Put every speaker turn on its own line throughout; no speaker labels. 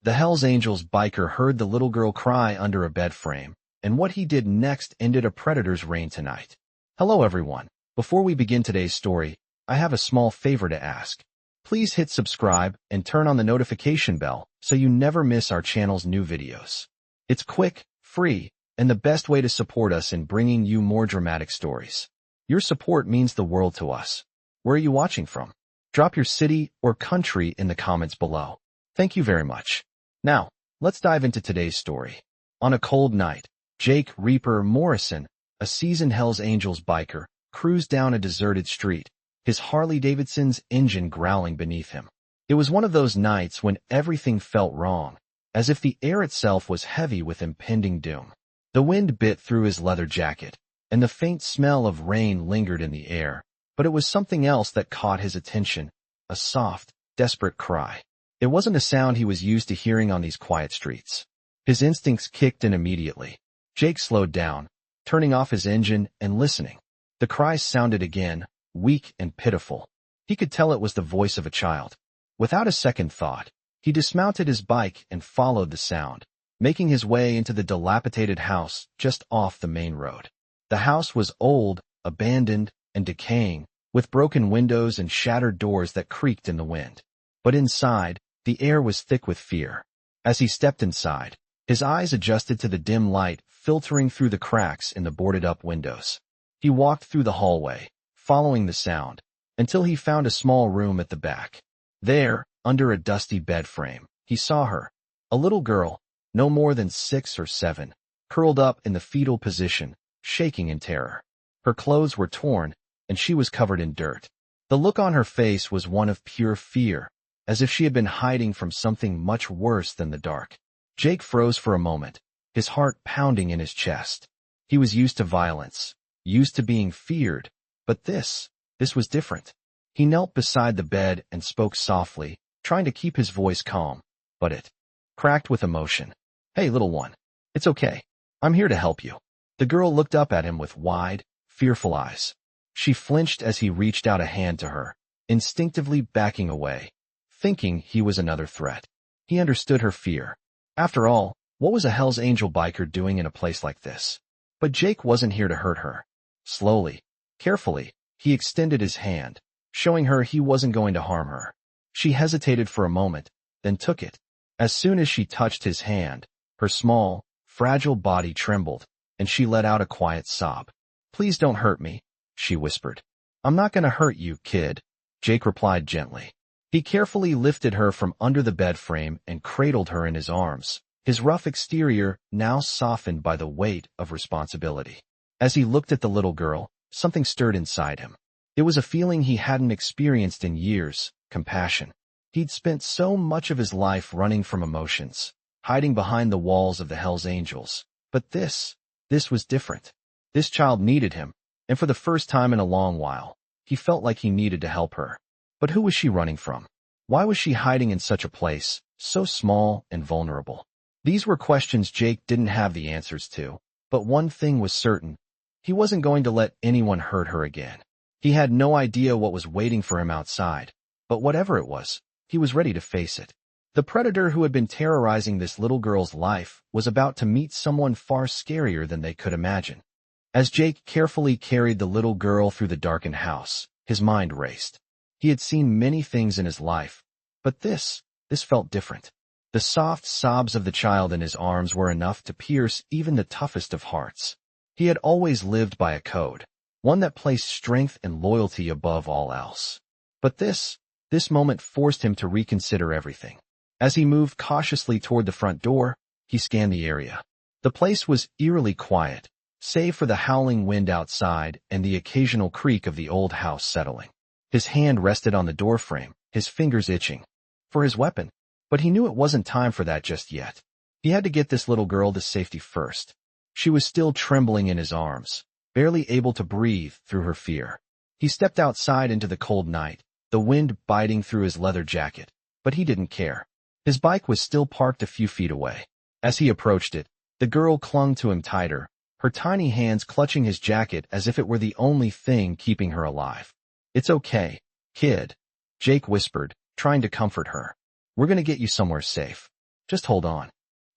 The Hells Angels biker heard the little girl cry under a bed frame, and what he did next ended a predator's reign tonight. Hello everyone. Before we begin today's story, I have a small favor to ask. Please hit subscribe and turn on the notification bell so you never miss our channel's new videos. It's quick, free, and the best way to support us in bringing you more dramatic stories. Your support means the world to us. Where are you watching from? Drop your city or country in the comments below. Thank you very much. Now, let's dive into today's story. On a cold night, Jake Reaper Morrison, a seasoned Hells Angels biker, cruised down a deserted street, his Harley-Davidson's engine growling beneath him. It was one of those nights when everything felt wrong, as if the air itself was heavy with impending doom. The wind bit through his leather jacket, and the faint smell of rain lingered in the air, but it was something else that caught his attention, a soft, desperate cry. It wasn't a sound he was used to hearing on these quiet streets. His instincts kicked in immediately. Jake slowed down, turning off his engine and listening. The cry sounded again, weak and pitiful. He could tell it was the voice of a child. Without a second thought, he dismounted his bike and followed the sound, making his way into the dilapidated house just off the main road. The house was old, abandoned, and decaying, with broken windows and shattered doors that creaked in the wind. But inside, the air was thick with fear. As he stepped inside, his eyes adjusted to the dim light filtering through the cracks in the boarded-up windows. He walked through the hallway, following the sound, until he found a small room at the back. There, under a dusty bed frame, he saw her, a little girl, no more than 6 or 7, curled up in the fetal position, shaking in terror. Her clothes were torn, and she was covered in dirt. The look on her face was one of pure fear, as if she had been hiding from something much worse than the dark. Jake froze for a moment, his heart pounding in his chest. He was used to violence, used to being feared, but this was different. He knelt beside the bed and spoke softly, trying to keep his voice calm, but it cracked with emotion. "Hey, little one. It's okay. I'm here to help you." The girl looked up at him with wide, fearful eyes. She flinched as he reached out a hand to her, instinctively backing away, thinking he was another threat. He understood her fear. After all, what was a Hells Angel biker doing in a place like this? But Jake wasn't here to hurt her. Slowly, carefully, he extended his hand, showing her he wasn't going to harm her. She hesitated for a moment, then took it. As soon as she touched his hand, her small, fragile body trembled, and she let out a quiet sob. "Please don't hurt me," she whispered. "I'm not going to hurt you, kid," Jake replied gently. He carefully lifted her from under the bed frame and cradled her in his arms, his rough exterior now softened by the weight of responsibility. As he looked at the little girl, something stirred inside him. It was a feeling he hadn't experienced in years, compassion. He'd spent so much of his life running from emotions, hiding behind the walls of the Hells Angels. But this was different. This child needed him, and for the first time in a long while, he felt like he needed to help her. But who was she running from? Why was she hiding in such a place, so small and vulnerable? These were questions Jake didn't have the answers to, but one thing was certain. He wasn't going to let anyone hurt her again. He had no idea what was waiting for him outside, but whatever it was, he was ready to face it. The predator who had been terrorizing this little girl's life was about to meet someone far scarier than they could imagine. As Jake carefully carried the little girl through the darkened house, his mind raced. He had seen many things in his life, but this felt different. The soft sobs of the child in his arms were enough to pierce even the toughest of hearts. He had always lived by a code, one that placed strength and loyalty above all else. But this moment forced him to reconsider everything. As he moved cautiously toward the front door, he scanned the area. The place was eerily quiet, save for the howling wind outside and the occasional creak of the old house settling. His hand rested on the doorframe, his fingers itching for his weapon, but he knew it wasn't time for that just yet. He had to get this little girl to safety first. She was still trembling in his arms, barely able to breathe through her fear. He stepped outside into the cold night, the wind biting through his leather jacket, but he didn't care. His bike was still parked a few feet away. As he approached it, the girl clung to him tighter, her tiny hands clutching his jacket as if it were the only thing keeping her alive. "It's okay, kid," Jake whispered, trying to comfort her. "We're going to get you somewhere safe." Just hold on.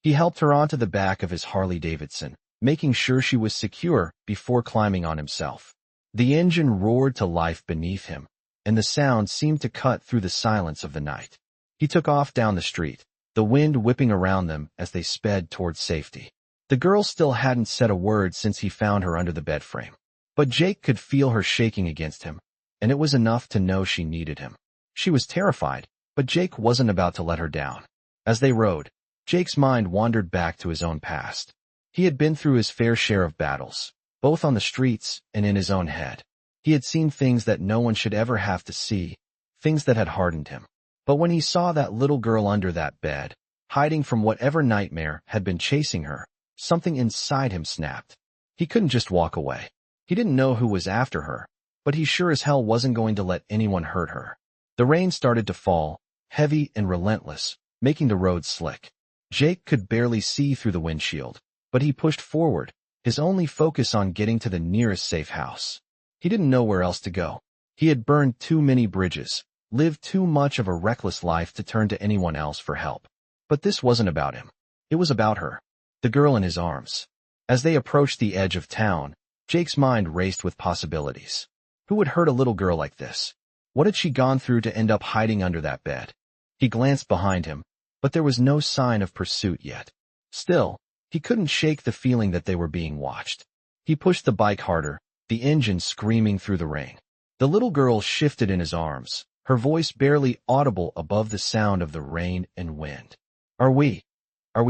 He helped her onto the back of his Harley-Davidson, making sure she was secure before climbing on himself. The engine roared to life beneath him, and the sound seemed to cut through the silence of the night. He took off down the street, the wind whipping around them as they sped towards safety. The girl still hadn't said a word since he found her under the bedframe. But Jake could feel her shaking against him, and it was enough to know she needed him. She was terrified, but Jake wasn't about to let her down. As they rode, Jake's mind wandered back to his own past. He had been through his fair share of battles, both on the streets and in his own head. He had seen things that no one should ever have to see, things that had hardened him. But when he saw that little girl under that bed, hiding from whatever nightmare had been chasing her, something inside him snapped. He couldn't just walk away. He didn't know who was after her, but he sure as hell wasn't going to let anyone hurt her. The rain started to fall, heavy and relentless, making the road slick. Jake could barely see through the windshield, but he pushed forward, his only focus on getting to the nearest safe house. He didn't know where else to go. He had burned too many bridges, lived too much of a reckless life to turn to anyone else for help. But this wasn't about him. It was about her, the girl in his arms. As they approached the edge of town, Jake's mind raced with possibilities. Who would hurt a little girl like this? What had she gone through to end up hiding under that bed? He glanced behind him, but there was no sign of pursuit yet. Still, he couldn't shake the feeling that they were being watched. He pushed the bike harder, the engine screaming through the rain. The little girl shifted in his arms, her voice barely audible above the sound of the rain and wind. Are we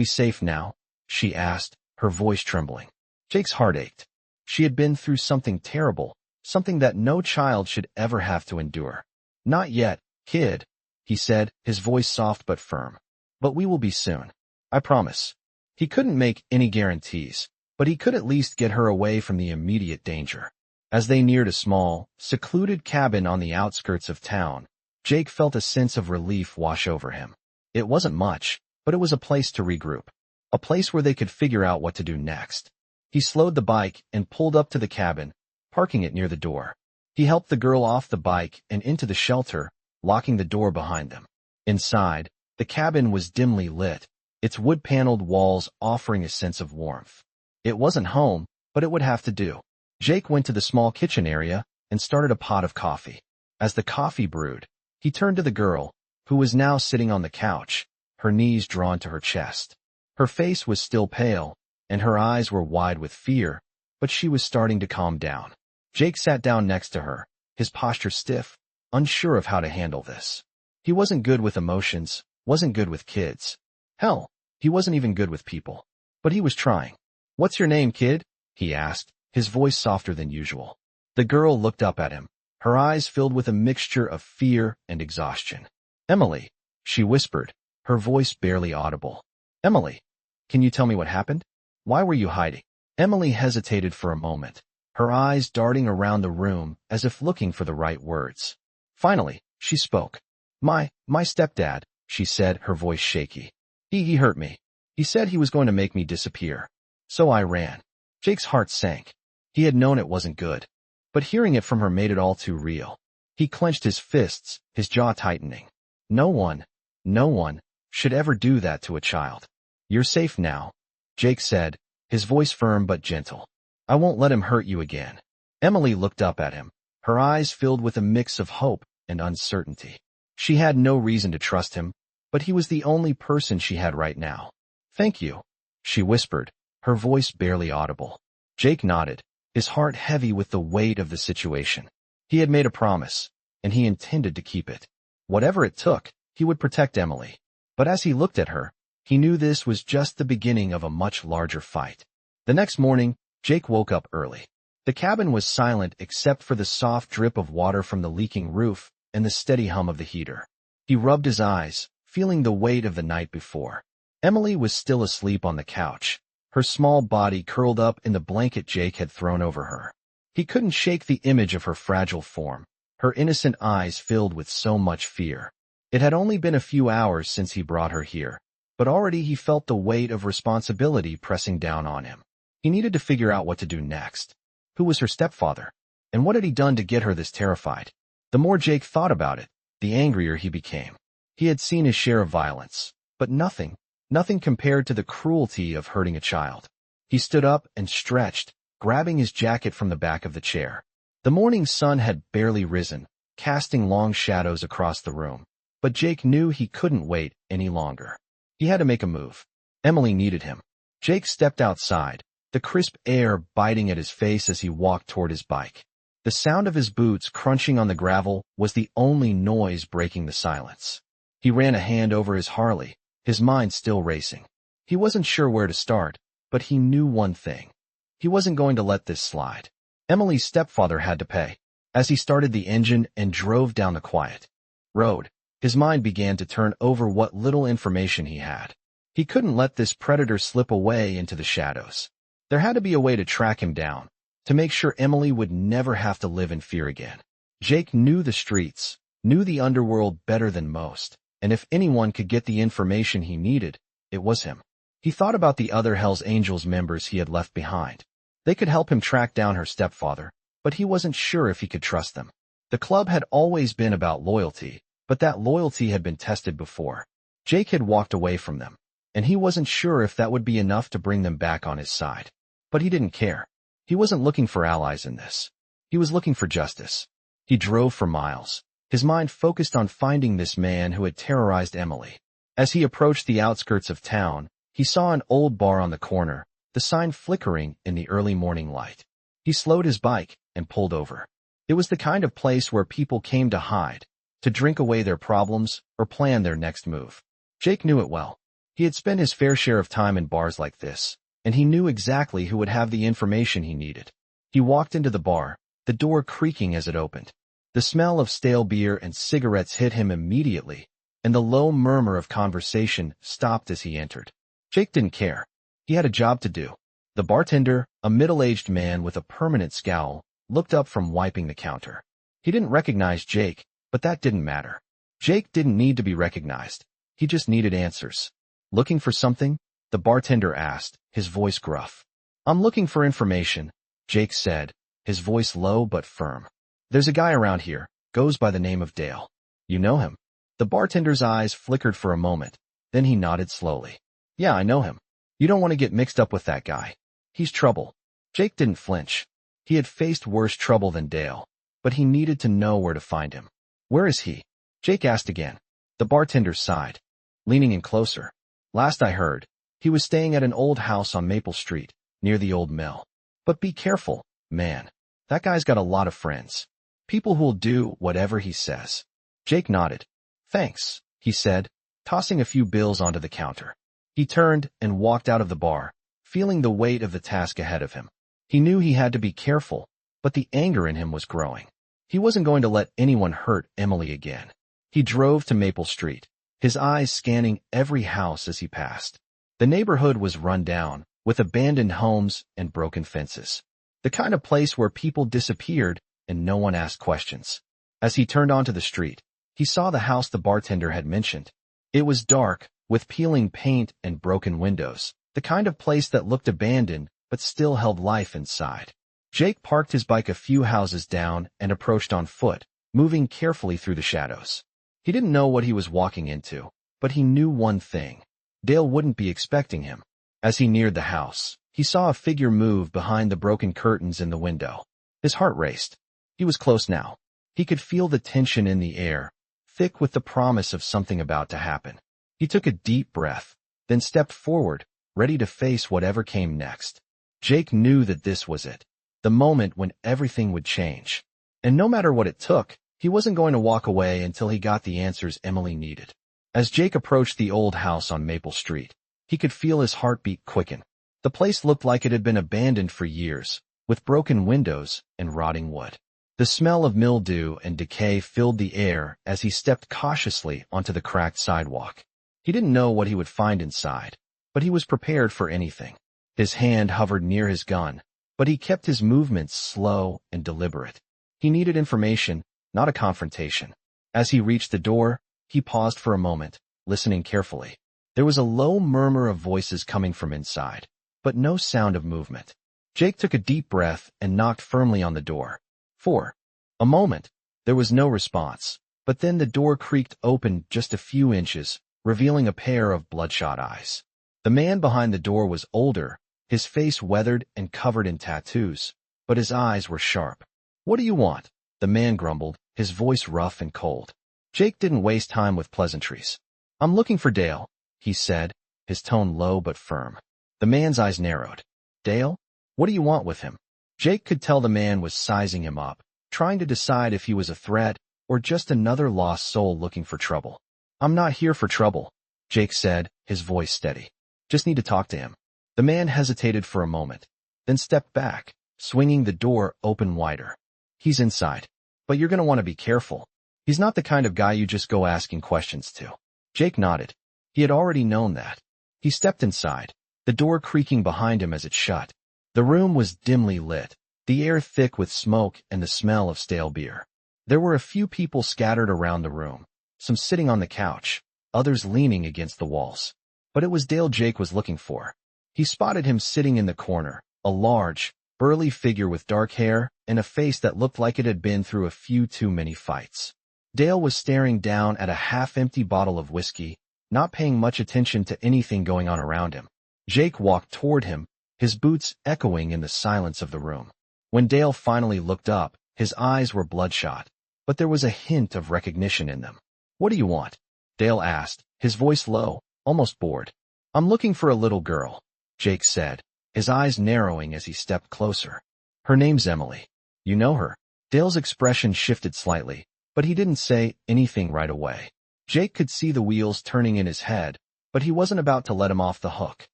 safe now?" she asked, her voice trembling. Jake's heart ached. She had been through something terrible, something that no child should ever have to endure. "Not yet, kid," he said, his voice soft but firm. "But we will be soon. I promise." He couldn't make any guarantees, but he could at least get her away from the immediate danger. As they neared a small, secluded cabin on the outskirts of town, Jake felt a sense of relief wash over him. It wasn't much, but it was a place to regroup, a place where they could figure out what to do next. He slowed the bike and pulled up to the cabin, parking it near the door. He helped the girl off the bike and into the shelter, locking the door behind them. Inside, the cabin was dimly lit, its wood-paneled walls offering a sense of warmth. It wasn't home, but it would have to do. Jake went to the small kitchen area and started a pot of coffee. As the coffee brewed, he turned to the girl, who was now sitting on the couch, her knees drawn to her chest. Her face was still pale, and her eyes were wide with fear, but she was starting to calm down. Jake sat down next to her, his posture stiff, unsure of how to handle this. He wasn't good with emotions, wasn't good with kids. Hell, he wasn't even good with people. But he was trying. "What's your name, kid?" he asked, his voice softer than usual. The girl looked up at him, her eyes filled with a mixture of fear and exhaustion. "Emily," she whispered, her voice barely audible. "Emily, can you tell me what happened? Why were you hiding?" Emily hesitated for a moment, her eyes darting around the room as if looking for the right words. Finally, she spoke. My stepdad," she said, her voice shaky. He hurt me. He said he was going to make me disappear. So I ran." Jake's heart sank. He had known it wasn't good, but hearing it from her made it all too real. He clenched his fists, his jaw tightening. No one should ever do that to a child. "You're safe now," Jake said, his voice firm but gentle. "I won't let him hurt you again." Emily looked up at him, her eyes filled with a mix of hope and uncertainty. She had no reason to trust him, but he was the only person she had right now. "Thank you," she whispered, her voice barely audible. Jake nodded, his heart heavy with the weight of the situation. He had made a promise, and he intended to keep it. Whatever it took, he would protect Emily. But as he looked at her, he knew this was just the beginning of a much larger fight. The next morning, Jake woke up early. The cabin was silent except for the soft drip of water from the leaking roof and the steady hum of the heater. He rubbed his eyes, feeling the weight of the night before. Emily was still asleep on the couch, her small body curled up in the blanket Jake had thrown over her. He couldn't shake the image of her fragile form, her innocent eyes filled with so much fear. It had only been a few hours since he brought her here, but already he felt the weight of responsibility pressing down on him. He needed to figure out what to do next. Who was her stepfather? And what had he done to get her this terrified? The more Jake thought about it, the angrier he became. He had seen his share of violence, but nothing Nothing compared to the cruelty of hurting a child. He stood up and stretched, grabbing his jacket from the back of the chair. The morning sun had barely risen, casting long shadows across the room. But Jake knew he couldn't wait any longer. He had to make a move. Emily needed him. Jake stepped outside, the crisp air biting at his face as he walked toward his bike. The sound of his boots crunching on the gravel was the only noise breaking the silence. He ran a hand over his Harley, his mind still racing. He wasn't sure where to start, but he knew one thing. He wasn't going to let this slide. Emily's stepfather had to pay. As he started the engine and drove down the quiet road, his mind began to turn over what little information he had. He couldn't let this predator slip away into the shadows. There had to be a way to track him down, to make sure Emily would never have to live in fear again. Jake knew the streets, knew the underworld better than most, and if anyone could get the information he needed, it was him. He thought about the other Hell's Angels members he had left behind. They could help him track down her stepfather, but he wasn't sure if he could trust them. The club had always been about loyalty, but that loyalty had been tested before. Jake had walked away from them, and he wasn't sure if that would be enough to bring them back on his side. But he didn't care. He wasn't looking for allies in this. He was looking for justice. He drove for miles, his mind focused on finding this man who had terrorized Emily. As he approached the outskirts of town, he saw an old bar on the corner, the sign flickering in the early morning light. He slowed his bike and pulled over. It was the kind of place where people came to hide, to drink away their problems or plan their next move. Jake knew it well. He had spent his fair share of time in bars like this, and he knew exactly who would have the information he needed. He walked into the bar, the door creaking as it opened. The smell of stale beer and cigarettes hit him immediately, and the low murmur of conversation stopped as he entered. Jake didn't care. He had a job to do. The bartender, a middle-aged man with a permanent scowl, looked up from wiping the counter. He didn't recognize Jake, but that didn't matter. Jake didn't need to be recognized. He just needed answers. "Looking for something?" the bartender asked, his voice gruff. "I'm looking for information," Jake said, his voice low but firm. "There's a guy around here, goes by the name of Dale. You know him?" The bartender's eyes flickered for a moment, then he nodded slowly. "Yeah, I know him. You don't want to get mixed up with that guy. He's trouble." Jake didn't flinch. He had faced worse trouble than Dale, but he needed to know where to find him. "Where is he?" Jake asked again. The bartender sighed, leaning in closer. "Last I heard, he was staying at an old house on Maple Street, near the old mill. But be careful, man. That guy's got a lot of friends. People who'll do whatever he says." Jake nodded. "Thanks," he said, tossing a few bills onto the counter. He turned and walked out of the bar, feeling the weight of the task ahead of him. He knew he had to be careful, but the anger in him was growing. He wasn't going to let anyone hurt Emily again. He drove to Maple Street, his eyes scanning every house as he passed. The neighborhood was run down, with abandoned homes and broken fences. The kind of place where people disappeared and no one asked questions. As he turned onto the street, he saw the house the bartender had mentioned. It was dark, with peeling paint and broken windows, the kind of place that looked abandoned but still held life inside. Jake parked his bike a few houses down and approached on foot, moving carefully through the shadows. He didn't know what he was walking into, but he knew one thing. Dale wouldn't be expecting him. As he neared the house, he saw a figure move behind the broken curtains in the window. His heart raced. He was close now. He could feel the tension in the air, thick with the promise of something about to happen. He took a deep breath, then stepped forward, ready to face whatever came next. Jake knew that this was it, the moment when everything would change. And no matter what it took, he wasn't going to walk away until he got the answers Emily needed. As Jake approached the old house on Maple Street, he could feel his heartbeat quicken. The place looked like it had been abandoned for years, with broken windows and rotting wood. The smell of mildew and decay filled the air as he stepped cautiously onto the cracked sidewalk. He didn't know what he would find inside, but he was prepared for anything. His hand hovered near his gun, but he kept his movements slow and deliberate. He needed information, not a confrontation. As he reached the door, he paused for a moment, listening carefully. There was a low murmur of voices coming from inside, but no sound of movement. Jake took a deep breath and knocked firmly on the door. For a moment, there was no response, but then the door creaked open just a few inches, revealing a pair of bloodshot eyes. The man behind the door was older, his face weathered and covered in tattoos, but his eyes were sharp. "What do you want?" the man grumbled, his voice rough and cold. Jake didn't waste time with pleasantries. "I'm looking for Dale," he said, his tone low but firm. The man's eyes narrowed. "Dale? What do you want with him?" Jake could tell the man was sizing him up, trying to decide if he was a threat or just another lost soul looking for trouble. "I'm not here for trouble," Jake said, his voice steady. "Just need to talk to him." The man hesitated for a moment, then stepped back, swinging the door open wider. "He's inside, but you're going to want to be careful. He's not the kind of guy you just go asking questions to." Jake nodded. He had already known that. He stepped inside, the door creaking behind him as it shut. The room was dimly lit, the air thick with smoke and the smell of stale beer. There were a few people scattered around the room, some sitting on the couch, others leaning against the walls. But it was Dale Jake was looking for. He spotted him sitting in the corner, a large, burly figure with dark hair and a face that looked like it had been through a few too many fights. Dale was staring down at a half-empty bottle of whiskey, not paying much attention to anything going on around him. Jake walked toward him, his boots echoing in the silence of the room. When Dale finally looked up, his eyes were bloodshot, but there was a hint of recognition in them. "What do you want?" Dale asked, his voice low, almost bored. "I'm looking for a little girl," Jake said, his eyes narrowing as he stepped closer. "Her name's Emily. You know her?" Dale's expression shifted slightly, but he didn't say anything right away. Jake could see the wheels turning in his head, but he wasn't about to let him off the hook.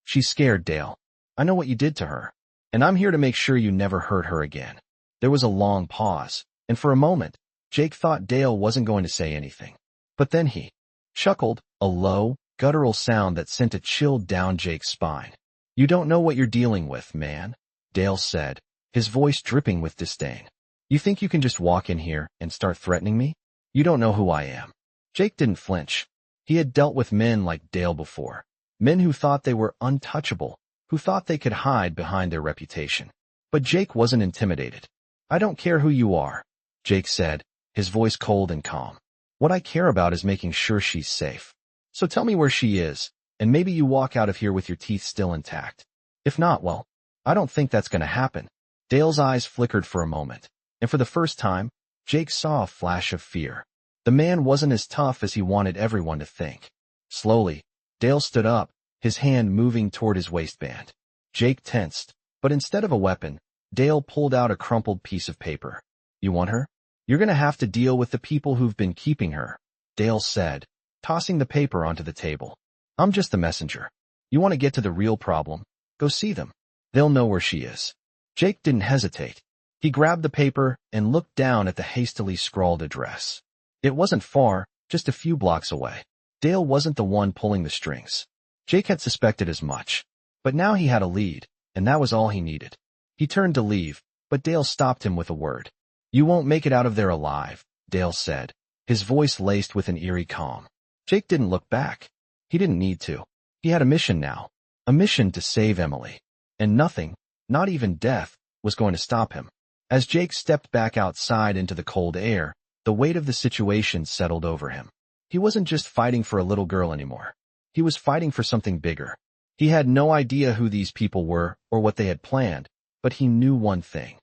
"She's scared, Dale. I know what you did to her, and I'm here to make sure you never hurt her again." There was a long pause, and for a moment, Jake thought Dale wasn't going to say anything. But then he chuckled, a low, guttural sound that sent a chill down Jake's spine. "You don't know what you're dealing with, man," Dale said, his voice dripping with disdain. "You think you can just walk in here and start threatening me? You don't know who I am." Jake didn't flinch. He had dealt with men like Dale before, men who thought they were untouchable, who thought they could hide behind their reputation. But Jake wasn't intimidated. "I don't care who you are," Jake said, his voice cold and calm. "What I care about is making sure she's safe. So tell me where she is, and maybe you walk out of here with your teeth still intact. If not, well, I don't think that's going to happen." Dale's eyes flickered for a moment, and for the first time, Jake saw a flash of fear. The man wasn't as tough as he wanted everyone to think. Slowly, Dale stood up, his hand moving toward his waistband. Jake tensed, but instead of a weapon, Dale pulled out a crumpled piece of paper. "You want her? You're going to have to deal with the people who've been keeping her," Dale said, tossing the paper onto the table. "I'm just the messenger. You want to get to the real problem? Go see them. They'll know where she is." Jake didn't hesitate. He grabbed the paper and looked down at the hastily scrawled address. It wasn't far, just a few blocks away. Dale wasn't the one pulling the strings. Jake had suspected as much. But now he had a lead, and that was all he needed. He turned to leave, but Dale stopped him with a word. "You won't make it out of there alive," Dale said, his voice laced with an eerie calm. Jake didn't look back. He didn't need to. He had a mission now, a mission to save Emily. And nothing, not even death, was going to stop him. As Jake stepped back outside into the cold air, the weight of the situation settled over him. He wasn't just fighting for a little girl anymore. He was fighting for something bigger. He had no idea who these people were or what they had planned, but he knew one thing.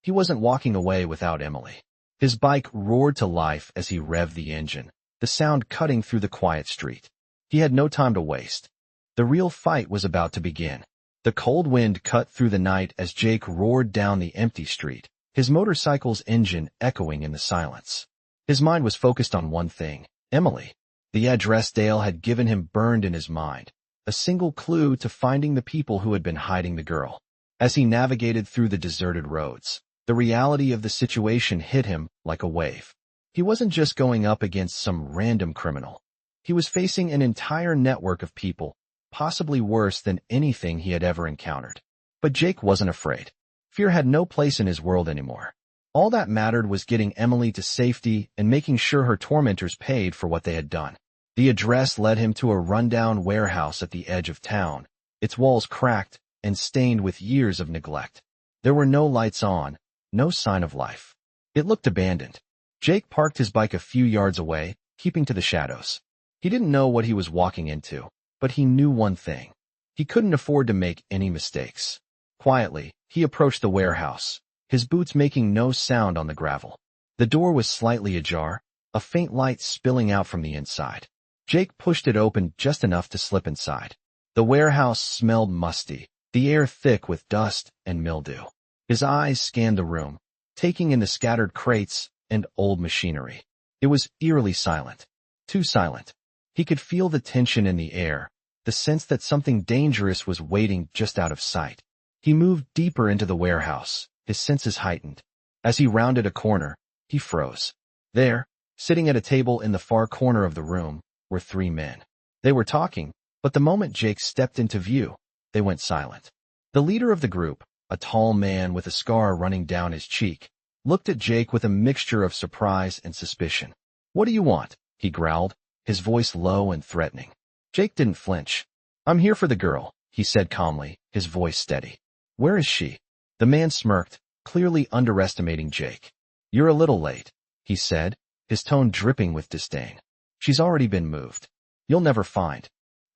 He wasn't walking away without Emily. His bike roared to life as he revved the engine, the sound cutting through the quiet street. He had no time to waste. The real fight was about to begin. The cold wind cut through the night as Jake roared down the empty street, his motorcycle's engine echoing in the silence. His mind was focused on one thing, Emily. The address Dale had given him burned in his mind, a single clue to finding the people who had been hiding the girl. As he navigated through the deserted roads, the reality of the situation hit him like a wave. He wasn't just going up against some random criminal. He was facing an entire network of people, possibly worse than anything he had ever encountered. But Jake wasn't afraid. Fear had no place in his world anymore. All that mattered was getting Emily to safety and making sure her tormentors paid for what they had done. The address led him to a rundown warehouse at the edge of town, its walls cracked and stained with years of neglect. There were no lights on, no sign of life. It looked abandoned. Jake parked his bike a few yards away, keeping to the shadows. He didn't know what he was walking into, but he knew one thing. He couldn't afford to make any mistakes. Quietly, he approached the warehouse, his boots making no sound on the gravel. The door was slightly ajar, a faint light spilling out from the inside. Jake pushed it open just enough to slip inside. The warehouse smelled musty, the air thick with dust and mildew. His eyes scanned the room, taking in the scattered crates and old machinery. It was eerily silent. Too silent. He could feel the tension in the air, the sense that something dangerous was waiting just out of sight. He moved deeper into the warehouse, his senses heightened. As he rounded a corner, he froze. There, sitting at a table in the far corner of the room, were three men. They were talking, but the moment Jake stepped into view, they went silent. The leader of the group, a tall man with a scar running down his cheek, looked at Jake with a mixture of surprise and suspicion. "What do you want?" he growled, his voice low and threatening. Jake didn't flinch. "I'm here for the girl," he said calmly, his voice steady. "Where is she?" The man smirked, clearly underestimating Jake. "You're a little late," he said, his tone dripping with disdain. "She's already been moved. You'll never find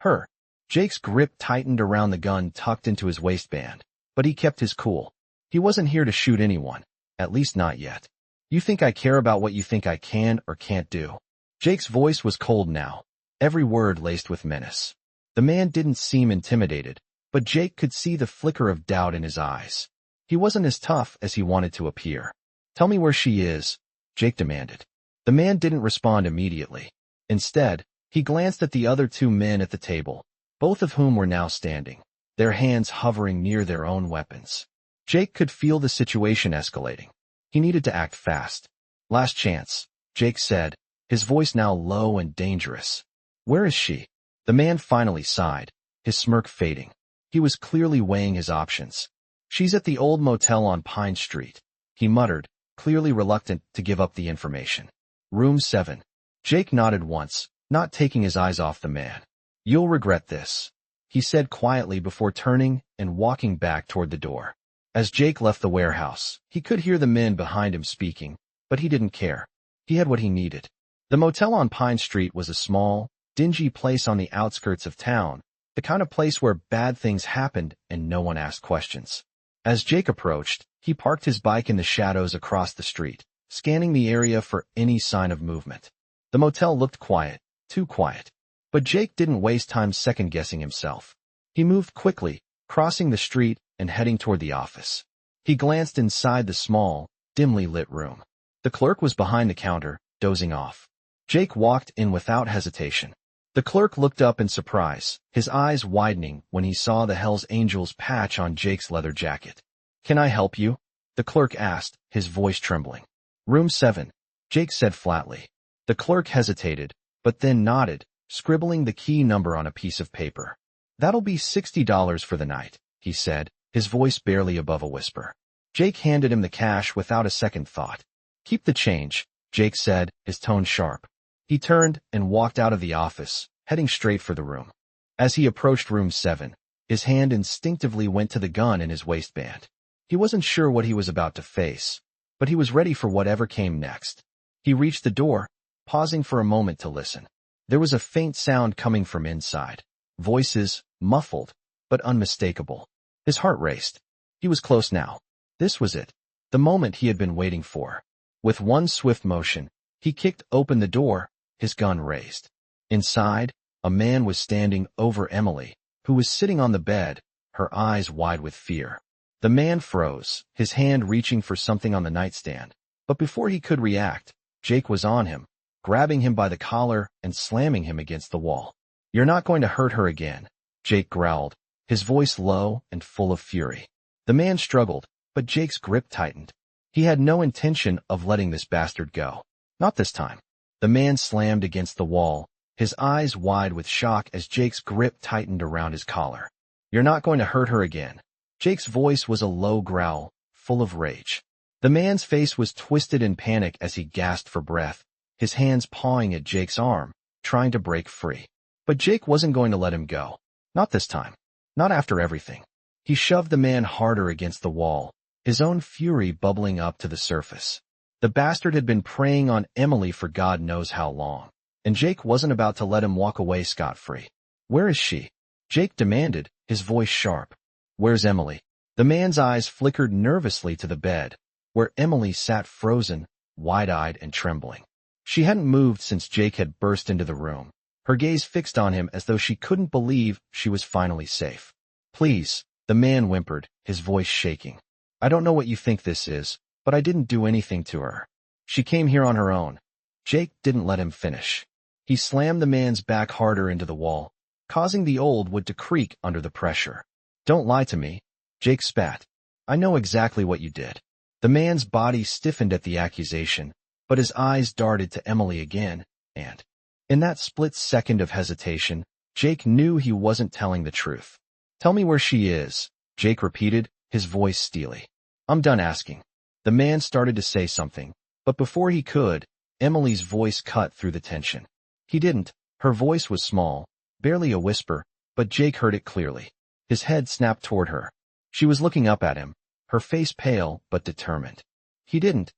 her." Jake's grip tightened around the gun tucked into his waistband, but he kept his cool. He wasn't here to shoot anyone, at least not yet. "You think I care about what you think I can or can't do?" Jake's voice was cold now, every word laced with menace. The man didn't seem intimidated, but Jake could see the flicker of doubt in his eyes. He wasn't as tough as he wanted to appear. "Tell me where she is," Jake demanded. The man didn't respond immediately. Instead, he glanced at the other two men at the table, both of whom were now standing, their hands hovering near their own weapons. Jake could feel the situation escalating. He needed to act fast. "Last chance," Jake said, his voice now low and dangerous. "Where is she?" The man finally sighed, his smirk fading. He was clearly weighing his options. "She's at the old motel on Pine Street," he muttered, clearly reluctant to give up the information. "Room 7. Jake nodded once, not taking his eyes off the man. "You'll regret this," he said quietly before turning and walking back toward the door. As Jake left the warehouse, he could hear the men behind him speaking, but he didn't care. He had what he needed. The motel on Pine Street was a small, dingy place on the outskirts of town, the kind of place where bad things happened and no one asked questions. As Jake approached, he parked his bike in the shadows across the street, scanning the area for any sign of movement. The motel looked quiet, too quiet. But Jake didn't waste time second-guessing himself. He moved quickly, crossing the street and heading toward the office. He glanced inside the small, dimly lit room. The clerk was behind the counter, dozing off. Jake walked in without hesitation. The clerk looked up in surprise, his eyes widening when he saw the Hell's Angels patch on Jake's leather jacket. "Can I help you?" the clerk asked, his voice trembling. "Room 7, Jake said flatly. The clerk hesitated, but then nodded, scribbling the key number on a piece of paper. "That'll be $60 for the night," he said, his voice barely above a whisper. Jake handed him the cash without a second thought. "Keep the change," Jake said, his tone sharp. He turned and walked out of the office, heading straight for the room. As he approached room 7, his hand instinctively went to the gun in his waistband. He wasn't sure what he was about to face, but he was ready for whatever came next. He reached the door, pausing for a moment to listen. There was a faint sound coming from inside. Voices, muffled, but unmistakable. His heart raced. He was close now. This was it. The moment he had been waiting for. With one swift motion, he kicked open the door, his gun raised. Inside, a man was standing over Emily, who was sitting on the bed, her eyes wide with fear. The man froze, his hand reaching for something on the nightstand. But before he could react, Jake was on him, grabbing him by the collar and slamming him against the wall. "You're not going to hurt her again," Jake growled, his voice low and full of fury. The man struggled, but Jake's grip tightened. He had no intention of letting this bastard go. Not this time. The man slammed against the wall, his eyes wide with shock as Jake's grip tightened around his collar. "You're not going to hurt her again." Jake's voice was a low growl, full of rage. The man's face was twisted in panic as he gasped for breath, his hands pawing at Jake's arm, trying to break free. But Jake wasn't going to let him go. Not this time. Not after everything. He shoved the man harder against the wall, his own fury bubbling up to the surface. The bastard had been preying on Emily for God knows how long. and Jake wasn't about to let him walk away scot-free. "Where is she?" Jake demanded, his voice sharp. "Where's Emily?" The man's eyes flickered nervously to the bed, where Emily sat frozen, wide-eyed and trembling. She hadn't moved since Jake had burst into the room, her gaze fixed on him as though she couldn't believe she was finally safe. "Please," the man whimpered, his voice shaking. "I don't know what you think this is, but I didn't do anything to her. She came here on her own." Jake didn't let him finish. He slammed the man's back harder into the wall, causing the old wood to creak under the pressure. "Don't lie to me," Jake spat. "I know exactly what you did." The man's body stiffened at the accusation, but his eyes darted to Emily again, and in that split second of hesitation, Jake knew he wasn't telling the truth. "Tell me where she is," Jake repeated, his voice steely. "I'm done asking." The man started to say something, but before he could, Emily's voice cut through the tension. He didn't. Her voice was small, barely a whisper, but Jake heard it clearly. His head snapped toward her. She was looking up at him, her face pale but determined. He didn't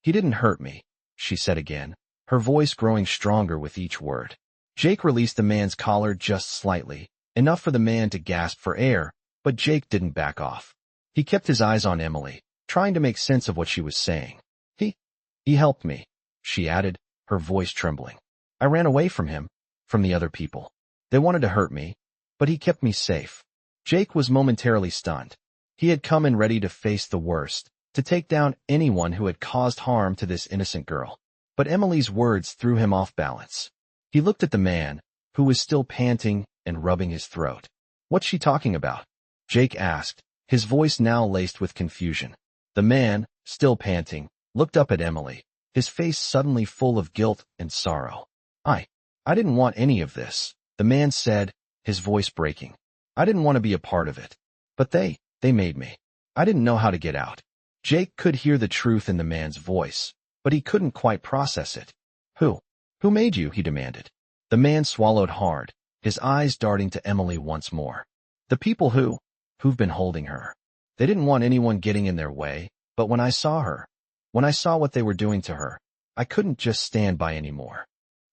hurt me," she said again, her voice growing stronger with each word. Jake released the man's collar just slightly, enough for the man to gasp for air, but Jake didn't back off. He kept his eyes on Emily, trying to make sense of what she was saying. He helped me," she added, her voice trembling. "I ran away from him, from the other people. They wanted to hurt me, but he kept me safe." Jake was momentarily stunned. He had come in ready to face the worst, to take down anyone who had caused harm to this innocent girl. But Emily's words threw him off balance. He looked at the man, who was still panting and rubbing his throat. "What's she talking about?" Jake asked, his voice now laced with confusion. The man, still panting, looked up at Emily, his face suddenly full of guilt and sorrow. I didn't want any of this," the man said, his voice breaking. "I didn't want to be a part of it. But they made me. I didn't know how to get out." Jake could hear the truth in the man's voice, but he couldn't quite process it. Who made you?" he demanded. The man swallowed hard, his eyes darting to Emily once more. "The people who've been holding her. They didn't want anyone getting in their way, but when I saw what they were doing to her, I couldn't just stand by anymore."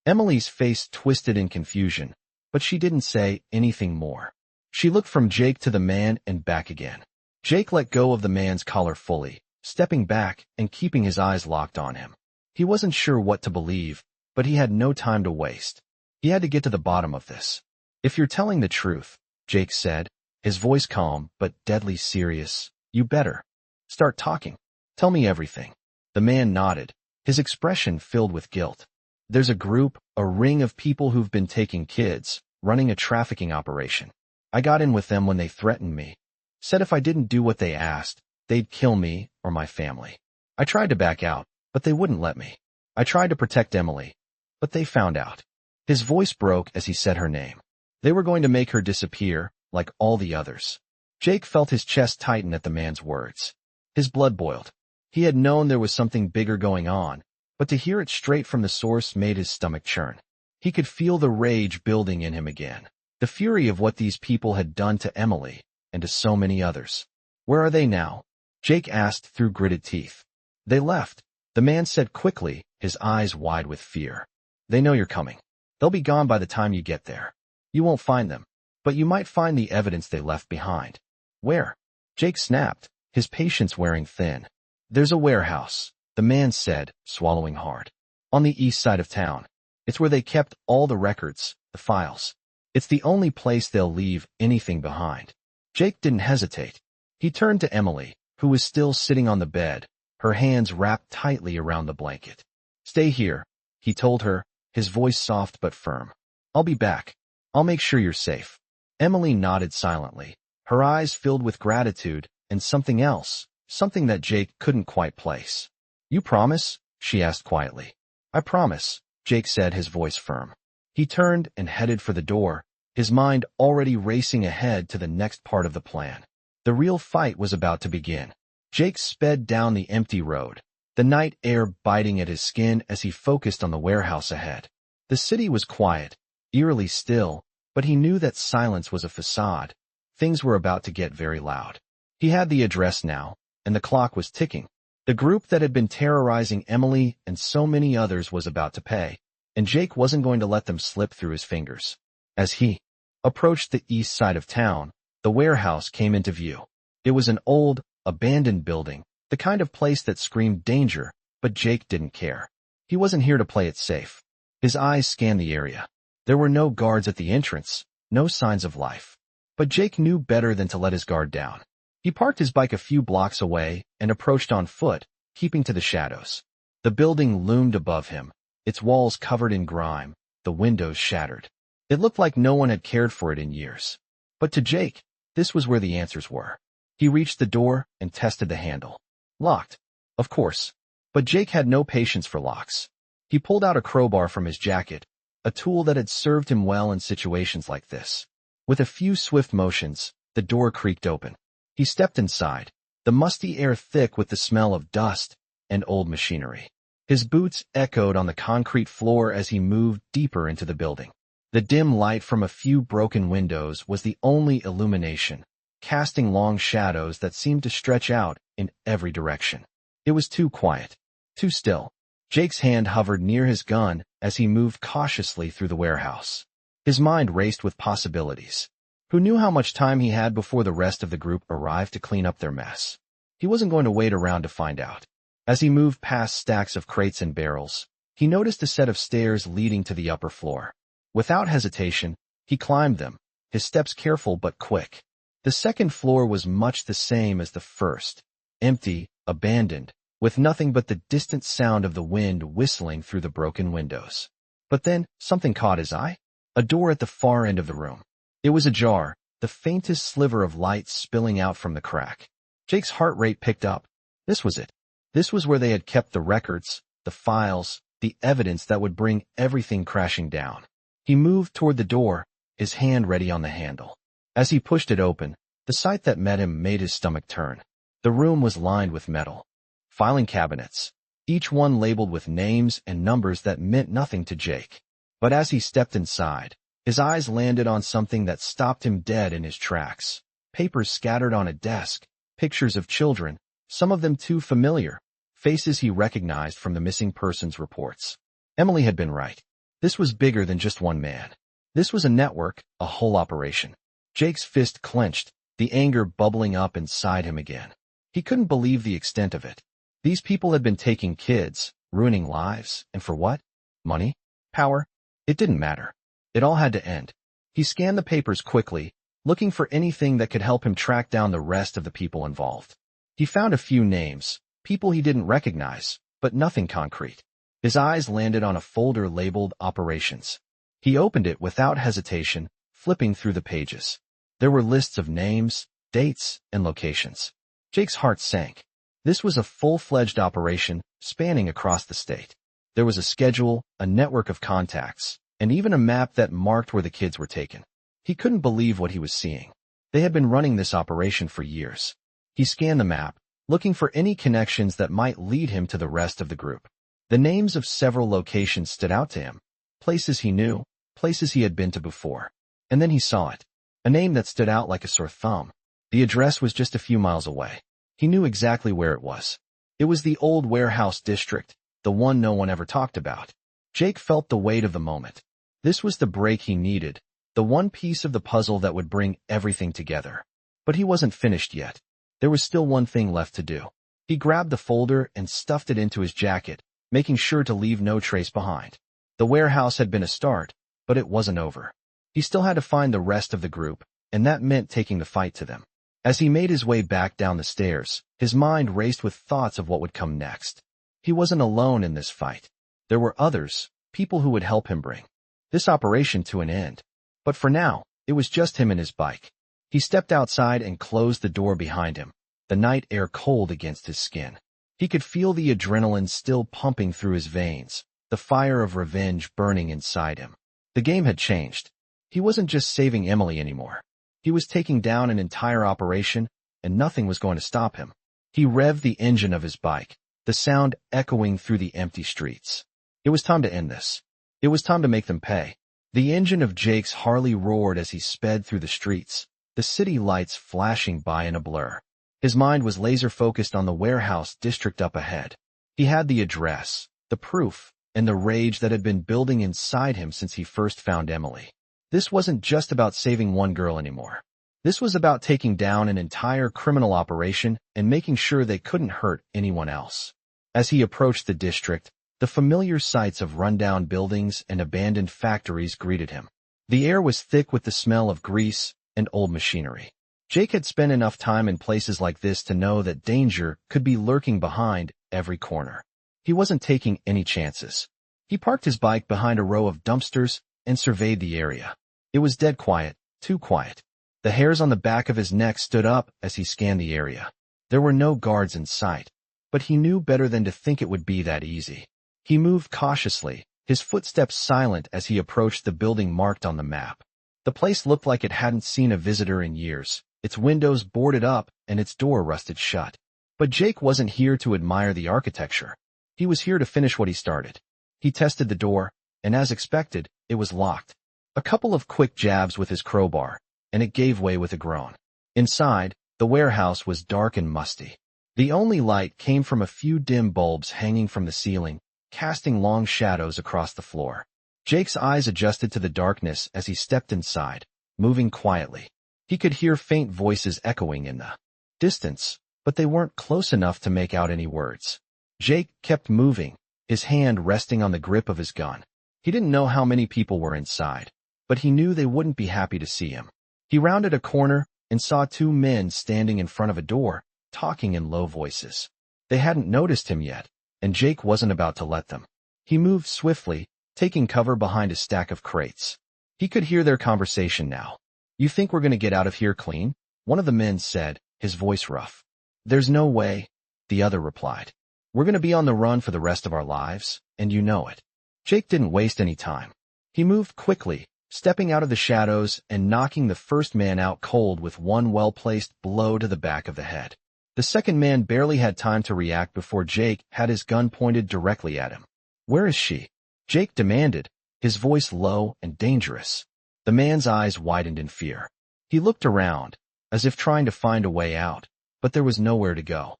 Emily's face twisted in confusion, but she didn't say anything more. She looked from Jake to the man and back again. Jake let go of the man's collar fully, stepping back and keeping his eyes locked on him. He wasn't sure what to believe, but he had no time to waste. He had to get to the bottom of this. "If you're telling the truth," Jake said, his voice calm but deadly serious, "you better start talking. Tell me everything." The man nodded, his expression filled with guilt. "There's a ring of people who've been taking kids, running a trafficking operation. I got in with them when they threatened me. Said if I didn't do what they asked, they'd kill me or my family. I tried to back out, but they wouldn't let me. I tried to protect Emily, but they found out." His voice broke as he said her name. They were going to make her disappear, like all the others. Jake felt his chest tighten at the man's words. His blood boiled. He had known there was something bigger going on, but to hear it straight from the source made his stomach churn. He could feel the rage building in him again, the fury of what these people had done to Emily and to so many others. "Where are they now?" Jake asked through gritted teeth. "They left," the man said quickly, his eyes wide with fear. "They know you're coming. They'll be gone by the time you get there. You won't find them, but you might find the evidence they left behind." "Where?" Jake snapped, his patience wearing thin. "There's a warehouse," the man said, swallowing hard. "On the east side of town. It's where they kept all the records, the files. It's the only place they'll leave anything behind." Jake didn't hesitate. He turned to Emily, who was still sitting on the bed, her hands wrapped tightly around the blanket. "Stay here," he told her, his voice soft but firm. "I'll be back. I'll make sure you're safe." Emily nodded silently, her eyes filled with gratitude and something else, something that Jake couldn't quite place. "You promise?" she asked quietly. "I promise," Jake said, his voice firm. He turned and headed for the door, his mind already racing ahead to the next part of the plan. The real fight was about to begin. Jake sped down the empty road, the night air biting at his skin as he focused on the warehouse ahead. The city was quiet, eerily still, but he knew that silence was a facade. Things were about to get very loud. He had the address now, and the clock was ticking. The group that had been terrorizing Emily and so many others was about to pay. and Jake wasn't going to let them slip through his fingers. As he approached the east side of town, the warehouse came into view. It was an old, abandoned building, the kind of place that screamed danger, but Jake didn't care. He wasn't here to play it safe. His eyes scanned the area. There were no guards at the entrance, no signs of life. But Jake knew better than to let his guard down. He parked his bike a few blocks away and approached on foot, keeping to the shadows. The building loomed above him, its walls covered in grime, the windows shattered. It looked like no one had cared for it in years. But to Jake, this was where the answers were. He reached the door and tested the handle. Locked. Of course. But Jake had no patience for locks. He pulled out a crowbar from his jacket, a tool that had served him well in situations like this. With a few swift motions, the door creaked open. He stepped inside, the musty air thick with the smell of dust and old machinery. His boots echoed on the concrete floor as he moved deeper into the building. The dim light from a few broken windows was the only illumination, casting long shadows that seemed to stretch out in every direction. It was too quiet, too still. Jake's hand hovered near his gun as he moved cautiously through the warehouse. His mind raced with possibilities. Who knew how much time he had before the rest of the group arrived to clean up their mess? He wasn't going to wait around to find out. As he moved past stacks of crates and barrels, he noticed a set of stairs leading to the upper floor. Without hesitation, he climbed them, his steps careful but quick. The second floor was much the same as the first, empty, abandoned, with nothing but the distant sound of the wind whistling through the broken windows. But then, something caught his eye. A door at the far end of the room. It was ajar, the faintest sliver of light spilling out from the crack. Jake's heart rate picked up. This was it. This was where they had kept the records, the files, the evidence that would bring everything crashing down. He moved toward the door, his hand ready on the handle. As he pushed it open, the sight that met him made his stomach turn. The room was lined with metal. Filing cabinets, each one labeled with names and numbers that meant nothing to Jake. But as he stepped inside, his eyes landed on something that stopped him dead in his tracks. Papers scattered on a desk, pictures of children, some of them too familiar, faces he recognized from the missing persons reports. Emily had been right. This was bigger than just one man. This was a network, a whole operation. Jake's fist clenched, the anger bubbling up inside him again. He couldn't believe the extent of it. These people had been taking kids, ruining lives, and for what? Money? Power? It didn't matter. It all had to end. He scanned the papers quickly, looking for anything that could help him track down the rest of the people involved. He found a few names, people he didn't recognize, but nothing concrete. His eyes landed on a folder labeled Operations. He opened it without hesitation, flipping through the pages. There were lists of names, dates, and locations. Jake's heart sank. This was a full-fledged operation spanning across the state. There was a schedule, a network of contacts, and even a map that marked where the kids were taken. He couldn't believe what he was seeing. They had been running this operation for years. He scanned the map, looking for any connections that might lead him to the rest of the group. The names of several locations stood out to him, places he knew, places he had been to before. And then he saw it, a name that stood out like a sore thumb. The address was just a few miles away. He knew exactly where it was. It was the old warehouse district, the one no one ever talked about. Jake felt the weight of the moment. This was the break he needed, the one piece of the puzzle that would bring everything together. But he wasn't finished yet. There was still one thing left to do. He grabbed the folder and stuffed it into his jacket, making sure to leave no trace behind. The warehouse had been a start, but it wasn't over. He still had to find the rest of the group, and that meant taking the fight to them. As he made his way back down the stairs, his mind raced with thoughts of what would come next. He wasn't alone in this fight. There were others, people who would help him bring this operation to an end. But for now, it was just him and his bike. He stepped outside and closed the door behind him, the night air cold against his skin. He could feel the adrenaline still pumping through his veins, the fire of revenge burning inside him. The game had changed. He wasn't just saving Emily anymore. He was taking down an entire operation, and nothing was going to stop him. He revved the engine of his bike, the sound echoing through the empty streets. It was time to end this. It was time to make them pay. The engine of Jake's Harley roared as he sped through the streets, the city lights flashing by in a blur. His mind was laser-focused on the warehouse district up ahead. He had the address, the proof, and the rage that had been building inside him since he first found Emily. This wasn't just about saving one girl anymore. This was about taking down an entire criminal operation and making sure they couldn't hurt anyone else. As he approached the district, the familiar sights of rundown buildings and abandoned factories greeted him. The air was thick with the smell of grease and old machinery. Jake had spent enough time in places like this to know that danger could be lurking behind every corner. He wasn't taking any chances. He parked his bike behind a row of dumpsters and surveyed the area. It was dead quiet, too quiet. The hairs on the back of his neck stood up as he scanned the area. There were no guards in sight, but he knew better than to think it would be that easy. He moved cautiously, his footsteps silent as he approached the building marked on the map. The place looked like it hadn't seen a visitor in years, its windows boarded up and its door rusted shut. But Jake wasn't here to admire the architecture. He was here to finish what he started. He tested the door, and as expected, it was locked. A couple of quick jabs with his crowbar, and it gave way with a groan. Inside, the warehouse was dark and musty. The only light came from a few dim bulbs hanging from the ceiling, casting long shadows across the floor. Jake's eyes adjusted to the darkness as he stepped inside, moving quietly. He could hear faint voices echoing in the distance, but they weren't close enough to make out any words. Jake kept moving, his hand resting on the grip of his gun. He didn't know how many people were inside, but he knew they wouldn't be happy to see him. He rounded a corner and saw two men standing in front of a door, talking in low voices. They hadn't noticed him yet, and Jake wasn't about to let them. He moved swiftly, taking cover behind a stack of crates. He could hear their conversation now. "You think we're going to get out of here clean?" one of the men said, his voice rough. "There's no way," the other replied. "We're going to be on the run for the rest of our lives, and you know it." Jake didn't waste any time. He moved quickly, stepping out of the shadows and knocking the first man out cold with one well-placed blow to the back of the head. The second man barely had time to react before Jake had his gun pointed directly at him. "Where is she?" Jake demanded, his voice low and dangerous. The man's eyes widened in fear. He looked around, as if trying to find a way out, but there was nowhere to go.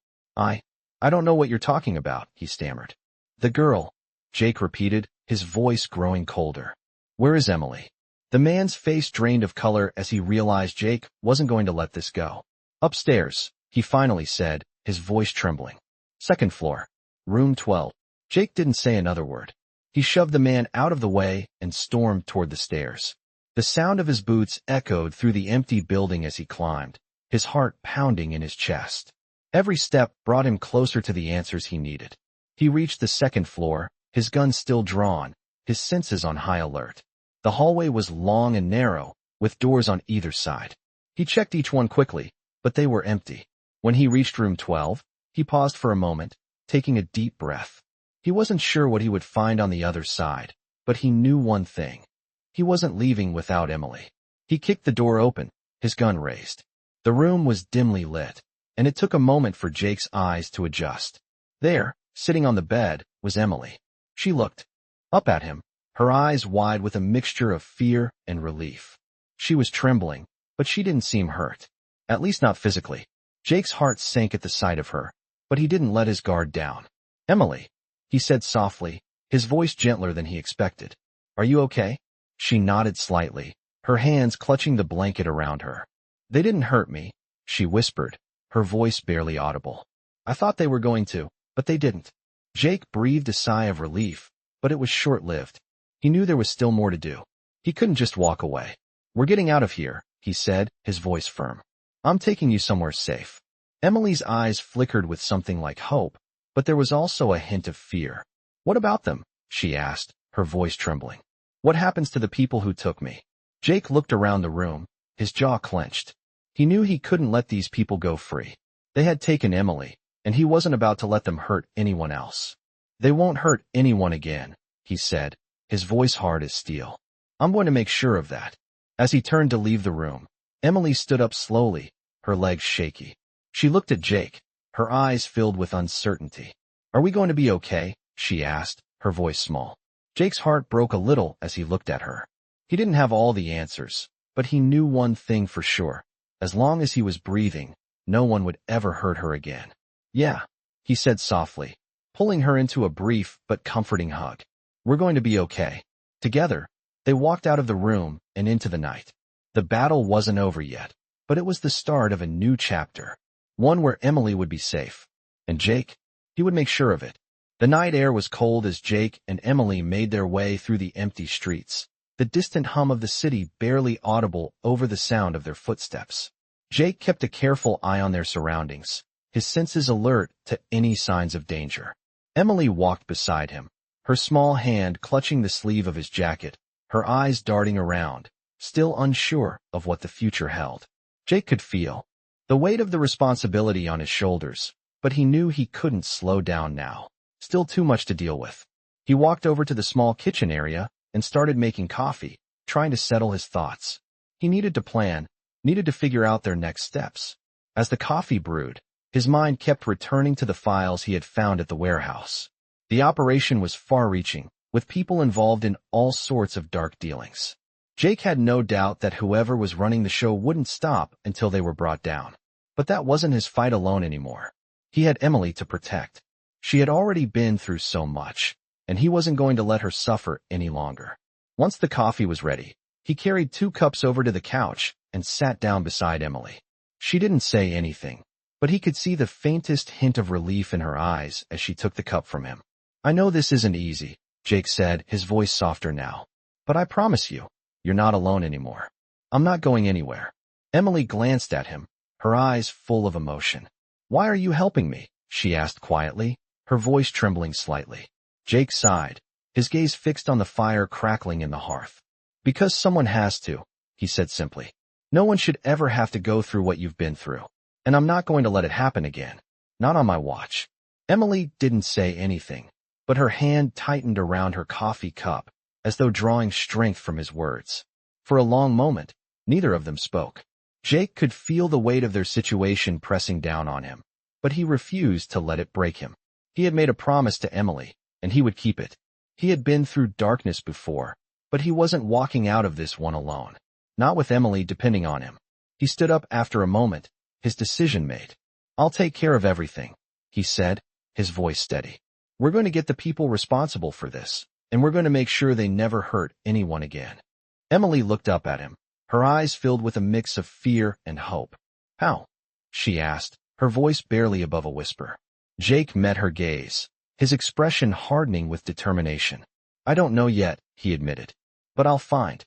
I don't know what you're talking about," he stammered. "The girl," Jake repeated, his voice growing colder. "Where is Emily?" The man's face drained of color as he realized Jake wasn't going to let this go. "Upstairs," he finally said, his voice trembling. "Second floor. Room 12. Jake didn't say another word. He shoved the man out of the way and stormed toward the stairs. The sound of his boots echoed through the empty building as he climbed, his heart pounding in his chest. Every step brought him closer to the answers he needed. He reached the second floor, his gun still drawn, his senses on high alert. The hallway was long and narrow, with doors on either side. He checked each one quickly, but they were empty. When he reached room 12, he paused for a moment, taking a deep breath. He wasn't sure what he would find on the other side, but he knew one thing. He wasn't leaving without Emily. He kicked the door open, his gun raised. The room was dimly lit, and it took a moment for Jake's eyes to adjust. There, sitting on the bed, was Emily. She looked up at him, her eyes wide with a mixture of fear and relief. She was trembling, but she didn't seem hurt. At least not physically. Jake's heart sank at the sight of her, but he didn't let his guard down. "Emily," he said softly, his voice gentler than he expected. "Are you okay?" She nodded slightly, her hands clutching the blanket around her. "They didn't hurt me," she whispered, her voice barely audible. "I thought they were going to, but they didn't." Jake breathed a sigh of relief, but it was short-lived. He knew there was still more to do. He couldn't just walk away. "We're getting out of here," he said, his voice firm. "I'm taking you somewhere safe." Emily's eyes flickered with something like hope, but there was also a hint of fear. "What about them?" she asked, her voice trembling. "What happens to the people who took me?" Jake looked around the room, his jaw clenched. He knew he couldn't let these people go free. They had taken Emily, and he wasn't about to let them hurt anyone else. "They won't hurt anyone again," he said, his voice hard as steel. "I'm going to make sure of that." As he turned to leave the room, Emily stood up slowly, her legs shaky. She looked at Jake, her eyes filled with uncertainty. "Are we going to be okay?" she asked, her voice small. Jake's heart broke a little as he looked at her. He didn't have all the answers, but he knew one thing for sure. As long as he was breathing, no one would ever hurt her again. "Yeah," he said softly, pulling her into a brief but comforting hug. We're going to be okay. Together, they walked out of the room and into the night. The battle wasn't over yet, but it was the start of a new chapter, one where Emily would be safe. And Jake, he would make sure of it. The night air was cold as Jake and Emily made their way through the empty streets, the distant hum of the city barely audible over the sound of their footsteps. Jake kept a careful eye on their surroundings, his senses alert to any signs of danger. Emily walked beside him, her small hand clutching the sleeve of his jacket, her eyes darting around, still unsure of what the future held. Jake could feel the weight of the responsibility on his shoulders, but he knew he couldn't slow down now. Still too much to deal with. He walked over to the small kitchen area and started making coffee, trying to settle his thoughts. He needed to plan, needed to figure out their next steps. As the coffee brewed, his mind kept returning to the files he had found at the warehouse. The operation was far-reaching, with people involved in all sorts of dark dealings. Jake had no doubt that whoever was running the show wouldn't stop until they were brought down. But that wasn't his fight alone anymore. He had Emily to protect. She had already been through so much, and he wasn't going to let her suffer any longer. Once the coffee was ready, he carried 2 cups over to the couch and sat down beside Emily. She didn't say anything, but he could see the faintest hint of relief in her eyes as she took the cup from him. "I know this isn't easy," Jake said, his voice softer now. "But I promise you, you're not alone anymore. I'm not going anywhere." Emily glanced at him, her eyes full of emotion. "Why are you helping me?" she asked quietly, her voice trembling slightly. Jake sighed, his gaze fixed on the fire crackling in the hearth. "Because someone has to," he said simply. "No one should ever have to go through what you've been through. And I'm not going to let it happen again. Not on my watch." Emily didn't say anything, but her hand tightened around her coffee cup, as though drawing strength from his words. For a long moment, neither of them spoke. Jake could feel the weight of their situation pressing down on him, but he refused to let it break him. He had made a promise to Emily, and he would keep it. He had been through darkness before, but he wasn't walking out of this one alone. Not with Emily depending on him. He stood up after a moment, his decision made. "I'll take care of everything," he said, his voice steady. "We're going to get the people responsible for this, and we're going to make sure they never hurt anyone again." Emily looked up at him, her eyes filled with a mix of fear and hope. "How?" she asked, her voice barely above a whisper. Jake met her gaze, his expression hardening with determination. "I don't know yet," he admitted. "But I'll find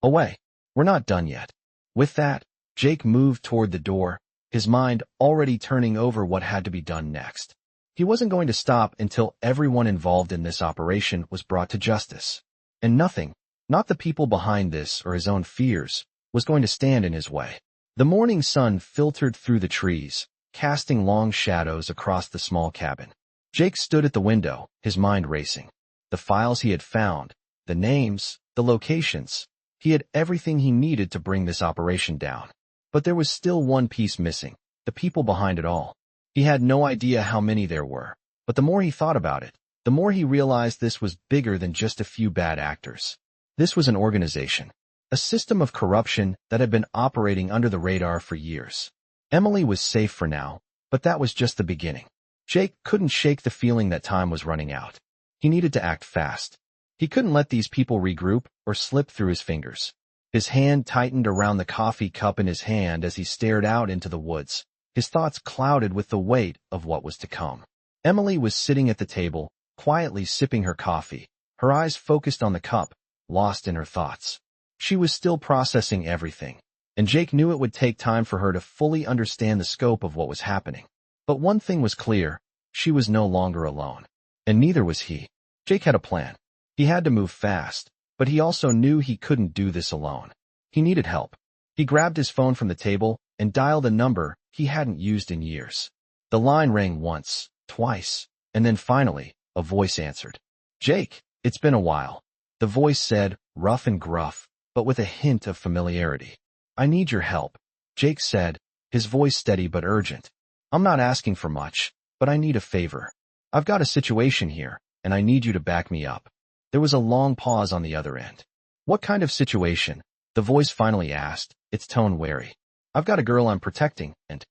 a way. We're not done yet." With that, Jake moved toward the door, his mind already turning over what had to be done next. He wasn't going to stop until everyone involved in this operation was brought to justice. And nothing, not the people behind this or his own fears, was going to stand in his way. The morning sun filtered through the trees, casting long shadows across the small cabin. Jake stood at the window, his mind racing. The files he had found, the names, the locations. He had everything he needed to bring this operation down. But there was still one piece missing, the people behind it all. He had no idea how many there were, but the more he thought about it, the more he realized this was bigger than just a few bad actors. This was an organization, a system of corruption that had been operating under the radar for years. Emily was safe for now, but that was just the beginning. Jake couldn't shake the feeling that time was running out. He needed to act fast. He couldn't let these people regroup or slip through his fingers. His hand tightened around the coffee cup in his hand as he stared out into the woods, his thoughts clouded with the weight of what was to come. Emily was sitting at the table, quietly sipping her coffee, her eyes focused on the cup, lost in her thoughts. She was still processing everything, and Jake knew it would take time for her to fully understand the scope of what was happening. But one thing was clear, she was no longer alone. And neither was he. Jake had a plan. He had to move fast, but he also knew he couldn't do this alone. He needed help. He grabbed his phone from the table and dialed a number he hadn't used in years. The line rang once, twice, and then finally, a voice answered. "Jake, it's been a while." The voice said, rough and gruff, but with a hint of familiarity. "I need your help," Jake said, his voice steady but urgent. "I'm not asking for much, but I need a favor. I've got a situation here, and I need you to back me up." There was a long pause on the other end. "What kind of situation?" the voice finally asked, its tone wary. "I've got a girl I'm protecting, and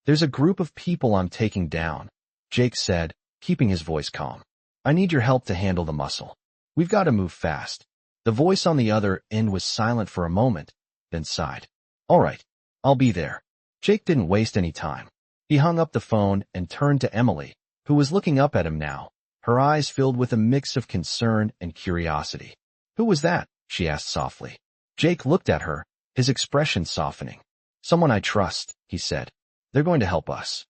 there's a group of people I'm taking down," Jake said, keeping his voice calm. "I need your help to handle the muscle. We've got to move fast. The voice on the other end was silent for a moment, then sighed. All right, I'll be there. Jake didn't waste any time. He hung up the phone and turned to Emily, who was looking up at him now, her eyes filled with a mix of concern and curiosity. Who was that? She asked softly. Jake looked at her, his expression softening. Someone I trust, he said. They're going to help us.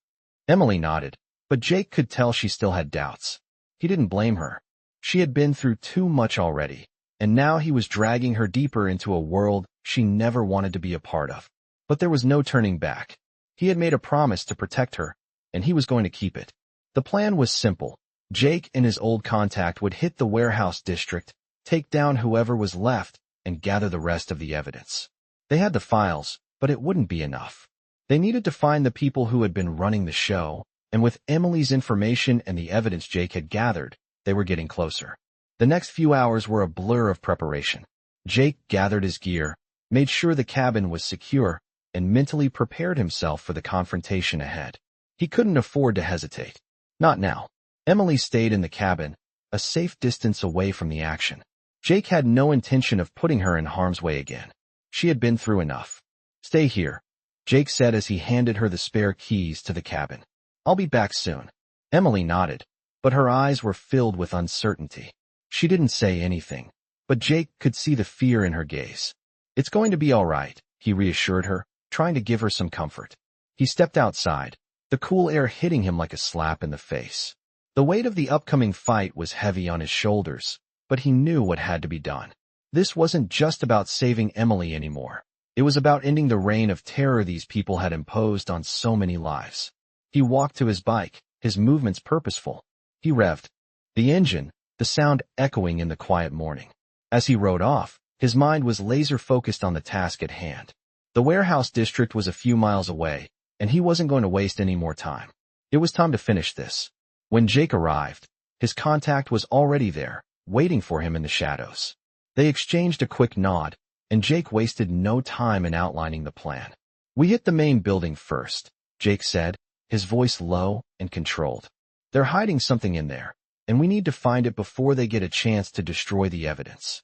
Emily nodded, but Jake could tell she still had doubts. He didn't blame her. She had been through too much already, and now he was dragging her deeper into a world she never wanted to be a part of. But there was no turning back. He had made a promise to protect her, and he was going to keep it. The plan was simple. Jake and his old contact would hit the warehouse district, take down whoever was left, and gather the rest of the evidence. They had the files, but it wouldn't be enough. They needed to find the people who had been running the show, and with Emily's information and the evidence Jake had gathered, they were getting closer. The next few hours were a blur of preparation. Jake gathered his gear, made sure the cabin was secure, and mentally prepared himself for the confrontation ahead. He couldn't afford to hesitate. Not now. Emily stayed in the cabin, a safe distance away from the action. Jake had no intention of putting her in harm's way again. She had been through enough. Stay here, Jake said as he handed her the spare keys to the cabin. I'll be back soon. Emily nodded, but her eyes were filled with uncertainty. She didn't say anything, but Jake could see the fear in her gaze. It's going to be all right, he reassured her, trying to give her some comfort. He stepped outside, the cool air hitting him like a slap in the face. The weight of the upcoming fight was heavy on his shoulders, but he knew what had to be done. This wasn't just about saving Emily anymore. It was about ending the reign of terror these people had imposed on so many lives. He walked to his bike, his movements purposeful. He revved the engine, the sound echoing in the quiet morning. As he rode off, his mind was laser-focused on the task at hand. The warehouse district was a few miles away, and he wasn't going to waste any more time. It was time to finish this. When Jake arrived, his contact was already there, waiting for him in the shadows. They exchanged a quick nod, and Jake wasted no time in outlining the plan. We hit the main building first, Jake said, his voice low and controlled. They're hiding something in there, and we need to find it before they get a chance to destroy the evidence.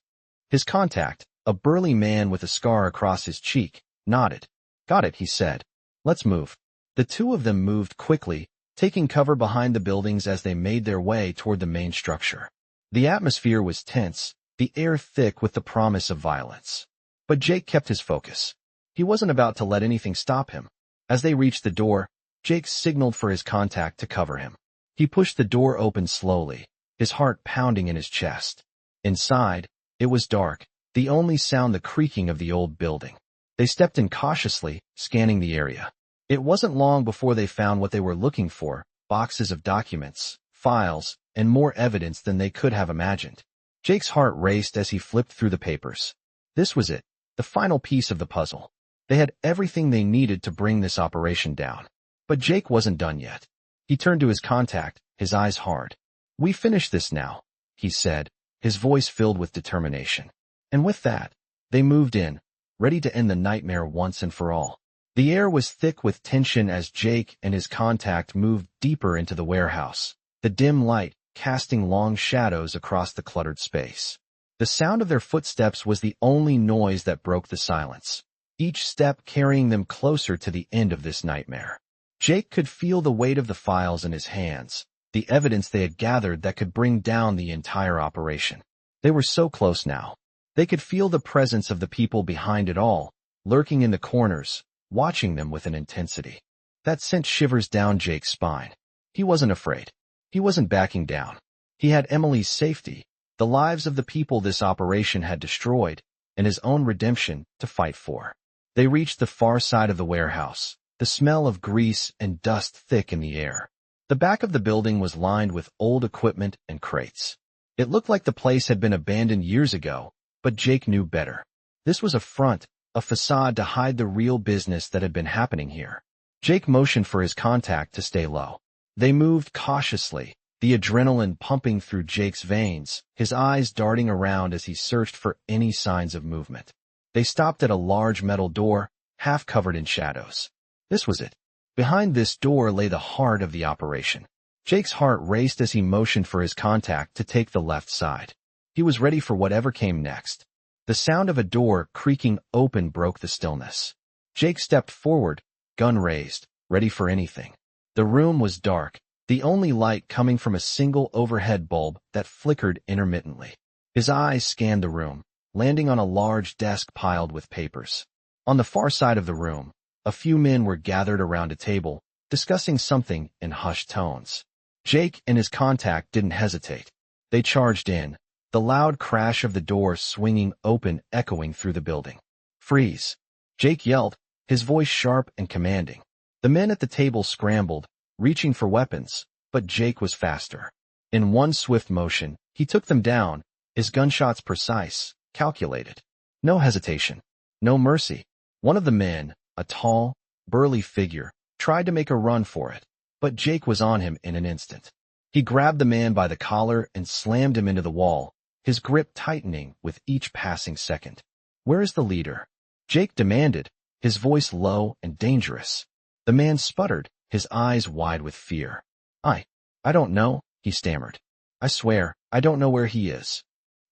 His contact, a burly man with a scar across his cheek, nodded. Got it, he said. Let's move. The two of them moved quickly, taking cover behind the buildings as they made their way toward the main structure. The atmosphere was tense, the air thick with the promise of violence. But Jake kept his focus. He wasn't about to let anything stop him. As they reached the door, Jake signaled for his contact to cover him. He pushed the door open slowly, his heart pounding in his chest. Inside, it was dark, the only sound the creaking of the old building. They stepped in cautiously, scanning the area. It wasn't long before they found what they were looking for, boxes of documents, files, and more evidence than they could have imagined. Jake's heart raced as he flipped through the papers. This was it, the final piece of the puzzle. They had everything they needed to bring this operation down. But Jake wasn't done yet. He turned to his contact, his eyes hard. We finish this now, he said, his voice filled with determination. And with that, they moved in, ready to end the nightmare once and for all. The air was thick with tension as Jake and his contact moved deeper into the warehouse, the dim light casting long shadows across the cluttered space. The sound of their footsteps was the only noise that broke the silence, each step carrying them closer to the end of this nightmare. Jake could feel the weight of the files in his hands, the evidence they had gathered that could bring down the entire operation. They were so close now. They could feel the presence of the people behind it all, lurking in the corners, watching them with an intensity that sent shivers down Jake's spine. He wasn't afraid. He wasn't backing down. He had Emily's safety, the lives of the people this operation had destroyed, and his own redemption to fight for. They reached the far side of the warehouse, the smell of grease and dust thick in the air. The back of the building was lined with old equipment and crates. It looked like the place had been abandoned years ago, but Jake knew better. This was a front, a facade to hide the real business that had been happening here. Jake motioned for his contact to stay low. They moved cautiously, the adrenaline pumping through Jake's veins, his eyes darting around as he searched for any signs of movement. They stopped at a large metal door, half covered in shadows. This was it. Behind this door lay the heart of the operation. Jake's heart raced as he motioned for his contact to take the left side. He was ready for whatever came next. The sound of a door creaking open broke the stillness. Jake stepped forward, gun raised, ready for anything. The room was dark, the only light coming from a single overhead bulb that flickered intermittently. His eyes scanned the room, landing on a large desk piled with papers. On the far side of the room, a few men were gathered around a table, discussing something in hushed tones. Jake and his contact didn't hesitate. They charged in, the loud crash of the door swinging open echoing through the building. "Freeze!" Jake yelled, his voice sharp and commanding. The men at the table scrambled, reaching for weapons, but Jake was faster. In one swift motion, he took them down, his gunshots precise, calculated. No hesitation. No mercy. One of the men, a tall, burly figure, tried to make a run for it, but Jake was on him in an instant. He grabbed the man by the collar and slammed him into the wall, his grip tightening with each passing second. "Where is the leader?" Jake demanded, his voice low and dangerous. The man sputtered, his eyes wide with fear. I don't know," he stammered. "I swear, I don't know where he is."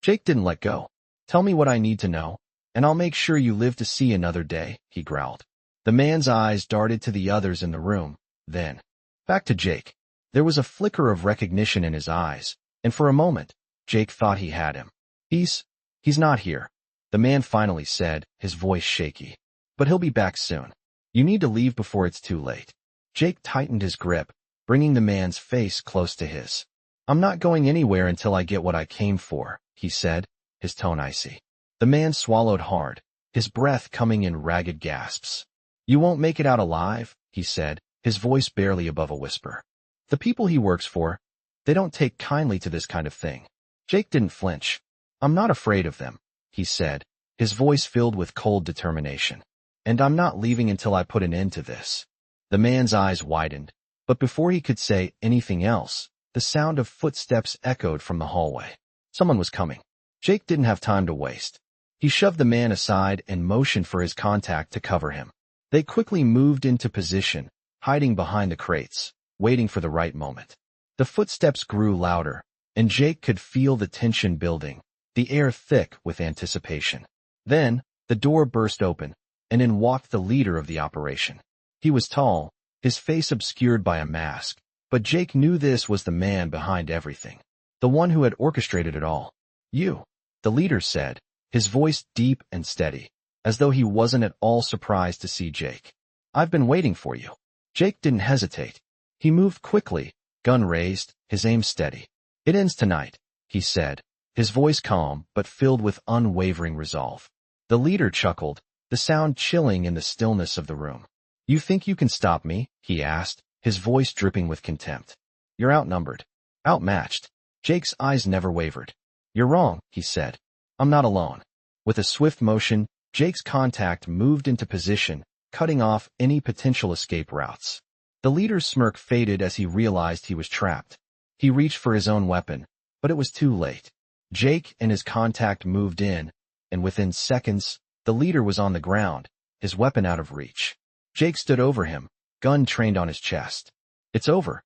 Jake didn't let go. "Tell me what I need to know, and I'll make sure you live to see another day," he growled. The man's eyes darted to the others in the room, then back to Jake. There was a flicker of recognition in his eyes, and for a moment, Jake thought he had him. He's not here," the man finally said, his voice shaky. "But he'll be back soon. You need to leave before it's too late." Jake tightened his grip, bringing the man's face close to his. "I'm not going anywhere until I get what I came for," he said, his tone icy. The man swallowed hard, his breath coming in ragged gasps. "You won't make it out alive," he said, his voice barely above a whisper. "The people he works for, they don't take kindly to this kind of thing." Jake didn't flinch. "I'm not afraid of them," he said, his voice filled with cold determination. "And I'm not leaving until I put an end to this." The man's eyes widened, but before he could say anything else, the sound of footsteps echoed from the hallway. Someone was coming. Jake didn't have time to waste. He shoved the man aside and motioned for his contact to cover him. They quickly moved into position, hiding behind the crates, waiting for the right moment. The footsteps grew louder, and Jake could feel the tension building, the air thick with anticipation. Then, the door burst open, and in walked the leader of the operation. He was tall, his face obscured by a mask, but Jake knew this was the man behind everything, the one who had orchestrated it all. "You," the leader said, his voice deep and steady, as though he wasn't at all surprised to see Jake. "I've been waiting for you." Jake didn't hesitate. He moved quickly, gun raised, his aim steady. "It ends tonight," he said, his voice calm but filled with unwavering resolve. The leader chuckled, the sound chilling in the stillness of the room. "You think you can stop me?" he asked, his voice dripping with contempt. "You're outnumbered. Outmatched." Jake's eyes never wavered. "You're wrong," he said. "I'm not alone." With a swift motion, Jake's contact moved into position, cutting off any potential escape routes. The leader's smirk faded as he realized he was trapped. He reached for his own weapon, but it was too late. Jake and his contact moved in, and within seconds, the leader was on the ground, his weapon out of reach. Jake stood over him, gun trained on his chest. "It's over,"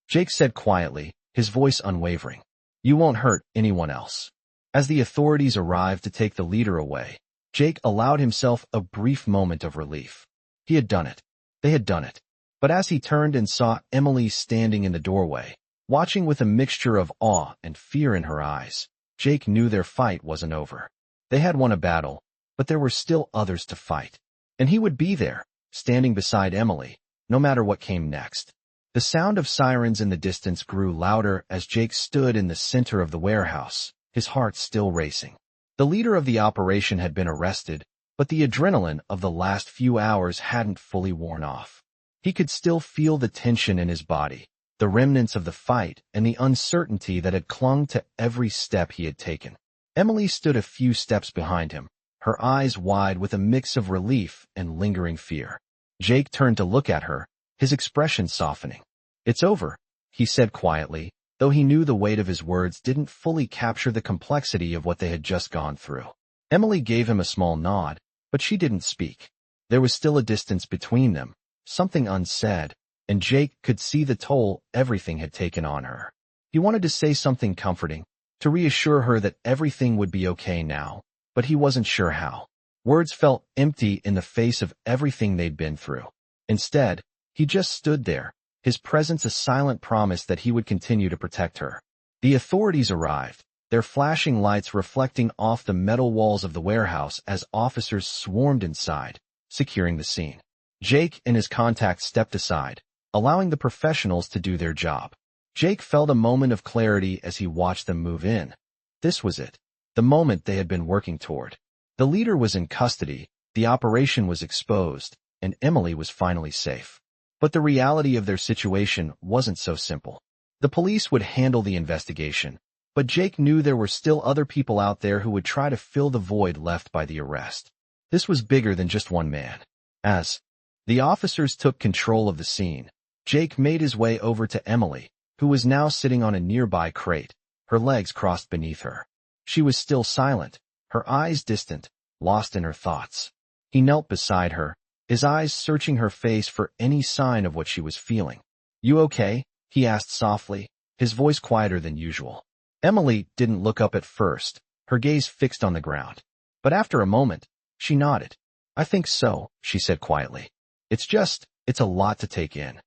Jake said quietly, his voice unwavering. "You won't hurt anyone else." As the authorities arrived to take the leader away, Jake allowed himself a brief moment of relief. He had done it. They had done it. But as he turned and saw Emily standing in the doorway, watching with a mixture of awe and fear in her eyes, Jake knew their fight wasn't over. They had won a battle, but there were still others to fight. And he would be there, standing beside Emily, no matter what came next. The sound of sirens in the distance grew louder as Jake stood in the center of the warehouse, his heart still racing. The leader of the operation had been arrested, but the adrenaline of the last few hours hadn't fully worn off. He could still feel the tension in his body, the remnants of the fight and the uncertainty that had clung to every step he had taken. Emily stood a few steps behind him, her eyes wide with a mix of relief and lingering fear. Jake turned to look at her, his expression softening. "It's over," he said quietly, though he knew the weight of his words didn't fully capture the complexity of what they had just gone through. Emily gave him a small nod, but she didn't speak. There was still a distance between them, something unsaid, and Jake could see the toll everything had taken on her. He wanted to say something comforting, to reassure her that everything would be okay now, but he wasn't sure how. Words felt empty in the face of everything they'd been through. Instead, he just stood there, his presence a silent promise that he would continue to protect her. The authorities arrived, their flashing lights reflecting off the metal walls of the warehouse as officers swarmed inside, securing the scene. Jake and his contacts stepped aside, allowing the professionals to do their job. Jake felt a moment of clarity as he watched them move in. This was it, the moment they had been working toward. The leader was in custody, the operation was exposed, and Emily was finally safe. But the reality of their situation wasn't so simple. The police would handle the investigation, but Jake knew there were still other people out there who would try to fill the void left by the arrest. This was bigger than just one man. As the officers took control of the scene, Jake made his way over to Emily, who was now sitting on a nearby crate, her legs crossed beneath her. She was still silent, her eyes distant, lost in her thoughts. He knelt beside her, his eyes searching her face for any sign of what she was feeling. "You okay?" he asked softly, his voice quieter than usual. Emily didn't look up at first, her gaze fixed on the ground. But after a moment, she nodded. "I think so," she said quietly. It's a lot to take in."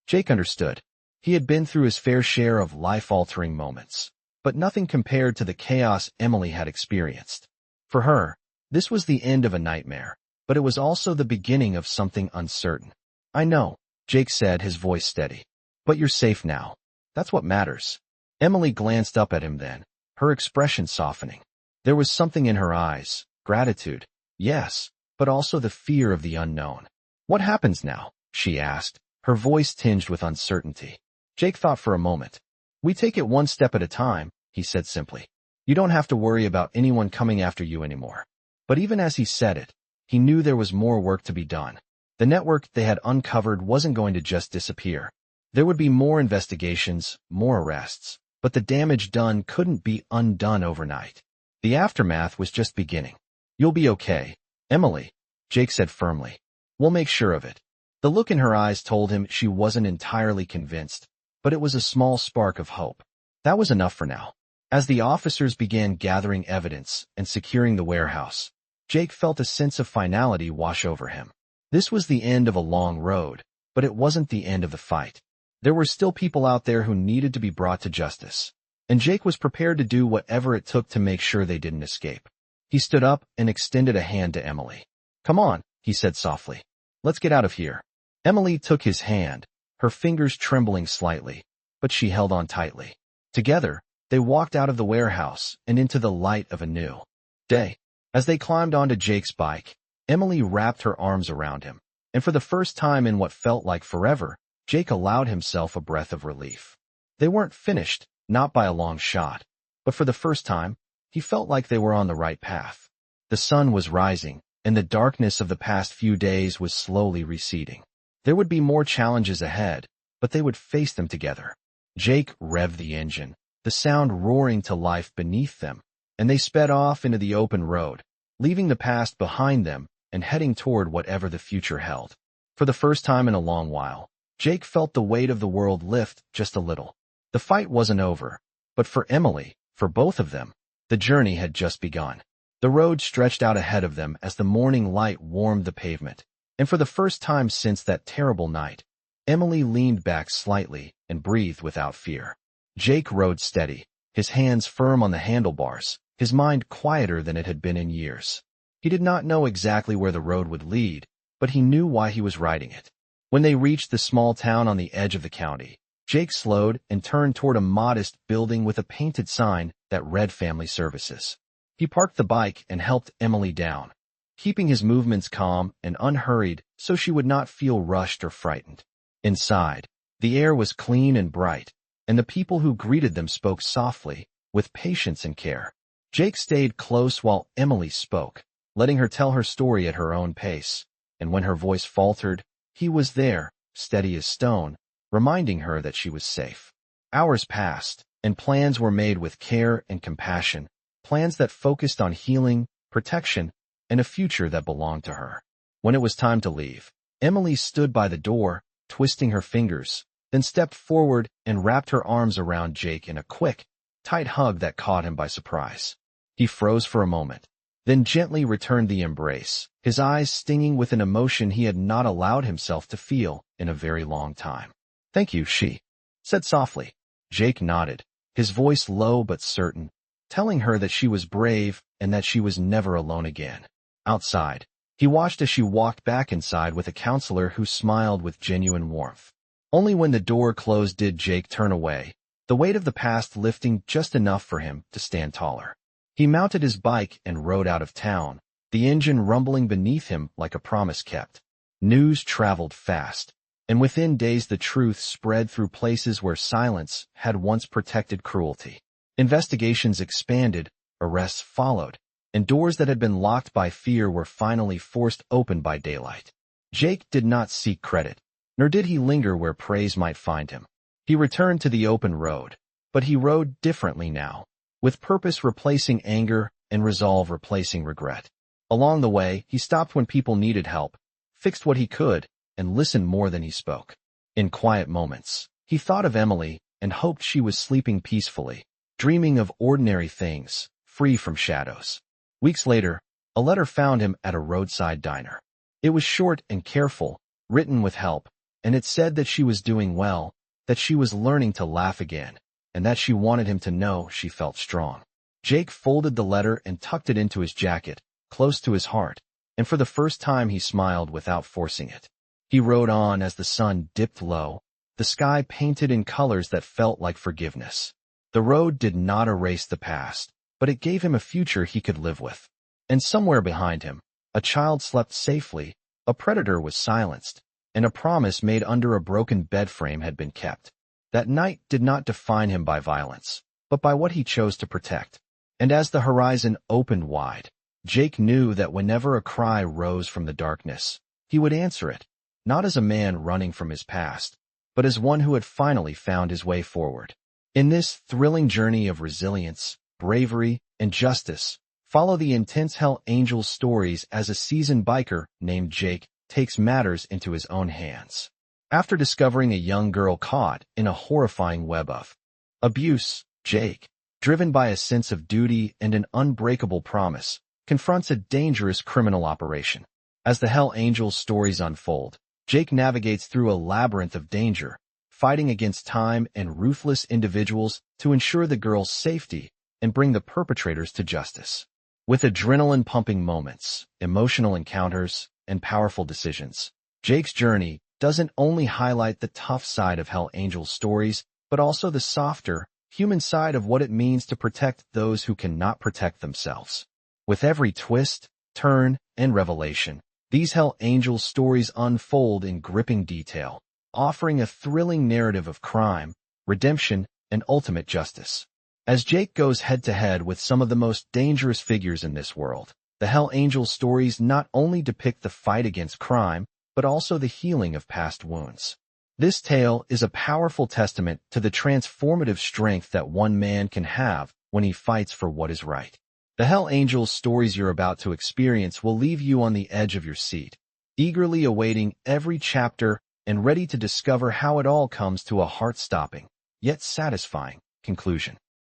Jake understood. He had been through his fair share of life-altering moments, but nothing compared to the chaos Emily had experienced. For her, this was the end of a nightmare, but it was also the beginning of something uncertain. "I know," Jake said, his voice steady. "But you're safe now. That's what matters." Emily glanced up at him then, her expression softening. There was something in her eyes, gratitude, yes, but also the fear of the unknown. "What happens now?" she asked, her voice tinged with uncertainty. Jake thought for a moment. "We take it one step at a time," he said simply. "You don't have to worry about anyone coming after you anymore." But even as he said it, he knew there was more work to be done. The network they had uncovered wasn't going to just disappear. There would be more investigations, more arrests, but the damage done couldn't be undone overnight. The aftermath was just beginning. "You'll be okay, Emily," Jake said firmly. "We'll make sure of it." The look in her eyes told him she wasn't entirely convinced, but it was a small spark of hope. That was enough for now. As the officers began gathering evidence and securing the warehouse, Jake felt a sense of finality wash over him. This was the end of a long road, but it wasn't the end of the fight. There were still people out there who needed to be brought to justice, and Jake was prepared to do whatever it took to make sure they didn't escape. He stood up and extended a hand to Emily. "Come on," he said softly. "Let's get out of here." Emily took his hand, her fingers trembling slightly, but she held on tightly. Together, they walked out of the warehouse and into the light of a new day. As they climbed onto Jake's bike, Emily wrapped her arms around him, and for the first time in what felt like forever, Jake allowed himself a breath of relief. They weren't finished, not by a long shot, but for the first time, he felt like they were on the right path. The sun was rising, and the darkness of the past few days was slowly receding. There would be more challenges ahead, but they would face them together. Jake revved the engine, the sound roaring to life beneath them, and they sped off into the open road, leaving the past behind them and heading toward whatever the future held. For the first time in a long while, Jake felt the weight of the world lift just a little. The fight wasn't over, but for Emily, for both of them, the journey had just begun. The road stretched out ahead of them as the morning light warmed the pavement, and for the first time since that terrible night, Emily leaned back slightly and breathed without fear. Jake rode steady, his hands firm on the handlebars, his mind quieter than it had been in years. He did not know exactly where the road would lead, but he knew why he was riding it. When they reached the small town on the edge of the county, Jake slowed and turned toward a modest building with a painted sign that read Family Services. He parked the bike and helped Emily down, keeping his movements calm and unhurried so she would not feel rushed or frightened. Inside, the air was clean and bright, and the people who greeted them spoke softly, with patience and care. Jake stayed close while Emily spoke, letting her tell her story at her own pace, and when her voice faltered, he was there, steady as stone, reminding her that she was safe. Hours passed, and plans were made with care and compassion, plans that focused on healing, protection, and a future that belonged to her. When it was time to leave, Emily stood by the door, twisting her fingers, then stepped forward and wrapped her arms around Jake in a quick, tight hug that caught him by surprise. He froze for a moment, then gently returned the embrace, his eyes stinging with an emotion he had not allowed himself to feel in a very long time. "Thank you," she said softly. Jake nodded, his voice low but certain, telling her that she was brave and that she was never alone again. Outside, he watched as she walked back inside with a counselor who smiled with genuine warmth. Only when the door closed did Jake turn away, the weight of the past lifting just enough for him to stand taller. He mounted his bike and rode out of town, the engine rumbling beneath him like a promise kept. News traveled fast, and within days the truth spread through places where silence had once protected cruelty. Investigations expanded, arrests followed, and doors that had been locked by fear were finally forced open by daylight. Jake did not seek credit, nor did he linger where praise might find him. He returned to the open road, but he rode differently now, with purpose replacing anger and resolve replacing regret. Along the way, he stopped when people needed help, fixed what he could, and listened more than he spoke. In quiet moments, he thought of Emily and hoped she was sleeping peacefully, dreaming of ordinary things, free from shadows. Weeks later, a letter found him at a roadside diner. It was short and careful, written with help, and it said that she was doing well, that she was learning to laugh again, and that she wanted him to know she felt strong. Jake folded the letter and tucked it into his jacket, close to his heart, and for the first time he smiled without forcing it. He rode on as the sun dipped low, the sky painted in colors that felt like forgiveness. The road did not erase the past, but it gave him a future he could live with. And somewhere behind him, a child slept safely, a predator was silenced, and a promise made under a broken bedframe had been kept. That night did not define him by violence, but by what he chose to protect. And as the horizon opened wide, Jake knew that whenever a cry rose from the darkness, he would answer it, not as a man running from his past, but as one who had finally found his way forward. In this thrilling journey of resilience, bravery, and justice, follow the intense Hell Angels stories as a seasoned biker named Jake takes matters into his own hands. After discovering a young girl caught in a horrifying web of abuse, Jake, driven by a sense of duty and an unbreakable promise, confronts a dangerous criminal operation. As the Hell Angels stories unfold, Jake navigates through a labyrinth of danger, fighting against time and ruthless individuals to ensure the girl's safety and bring the perpetrators to justice. With adrenaline-pumping moments, emotional encounters, and powerful decisions, Jake's journey doesn't only highlight the tough side of Hell Angels stories, but also the softer, human side of what it means to protect those who cannot protect themselves. With every twist, turn, and revelation, these Hell Angels stories unfold in gripping detail, offering a thrilling narrative of crime, redemption, and ultimate justice. As Jake goes head-to-head with some of the most dangerous figures in this world, the Hell Angels stories not only depict the fight against crime, but also the healing of past wounds. This tale is a powerful testament to the transformative strength that one man can have when he fights for what is right. The Hell Angels stories you're about to experience will leave you on the edge of your seat, eagerly awaiting every chapter and ready to discover how it all comes to a heart-stopping, yet satisfying, conclusion.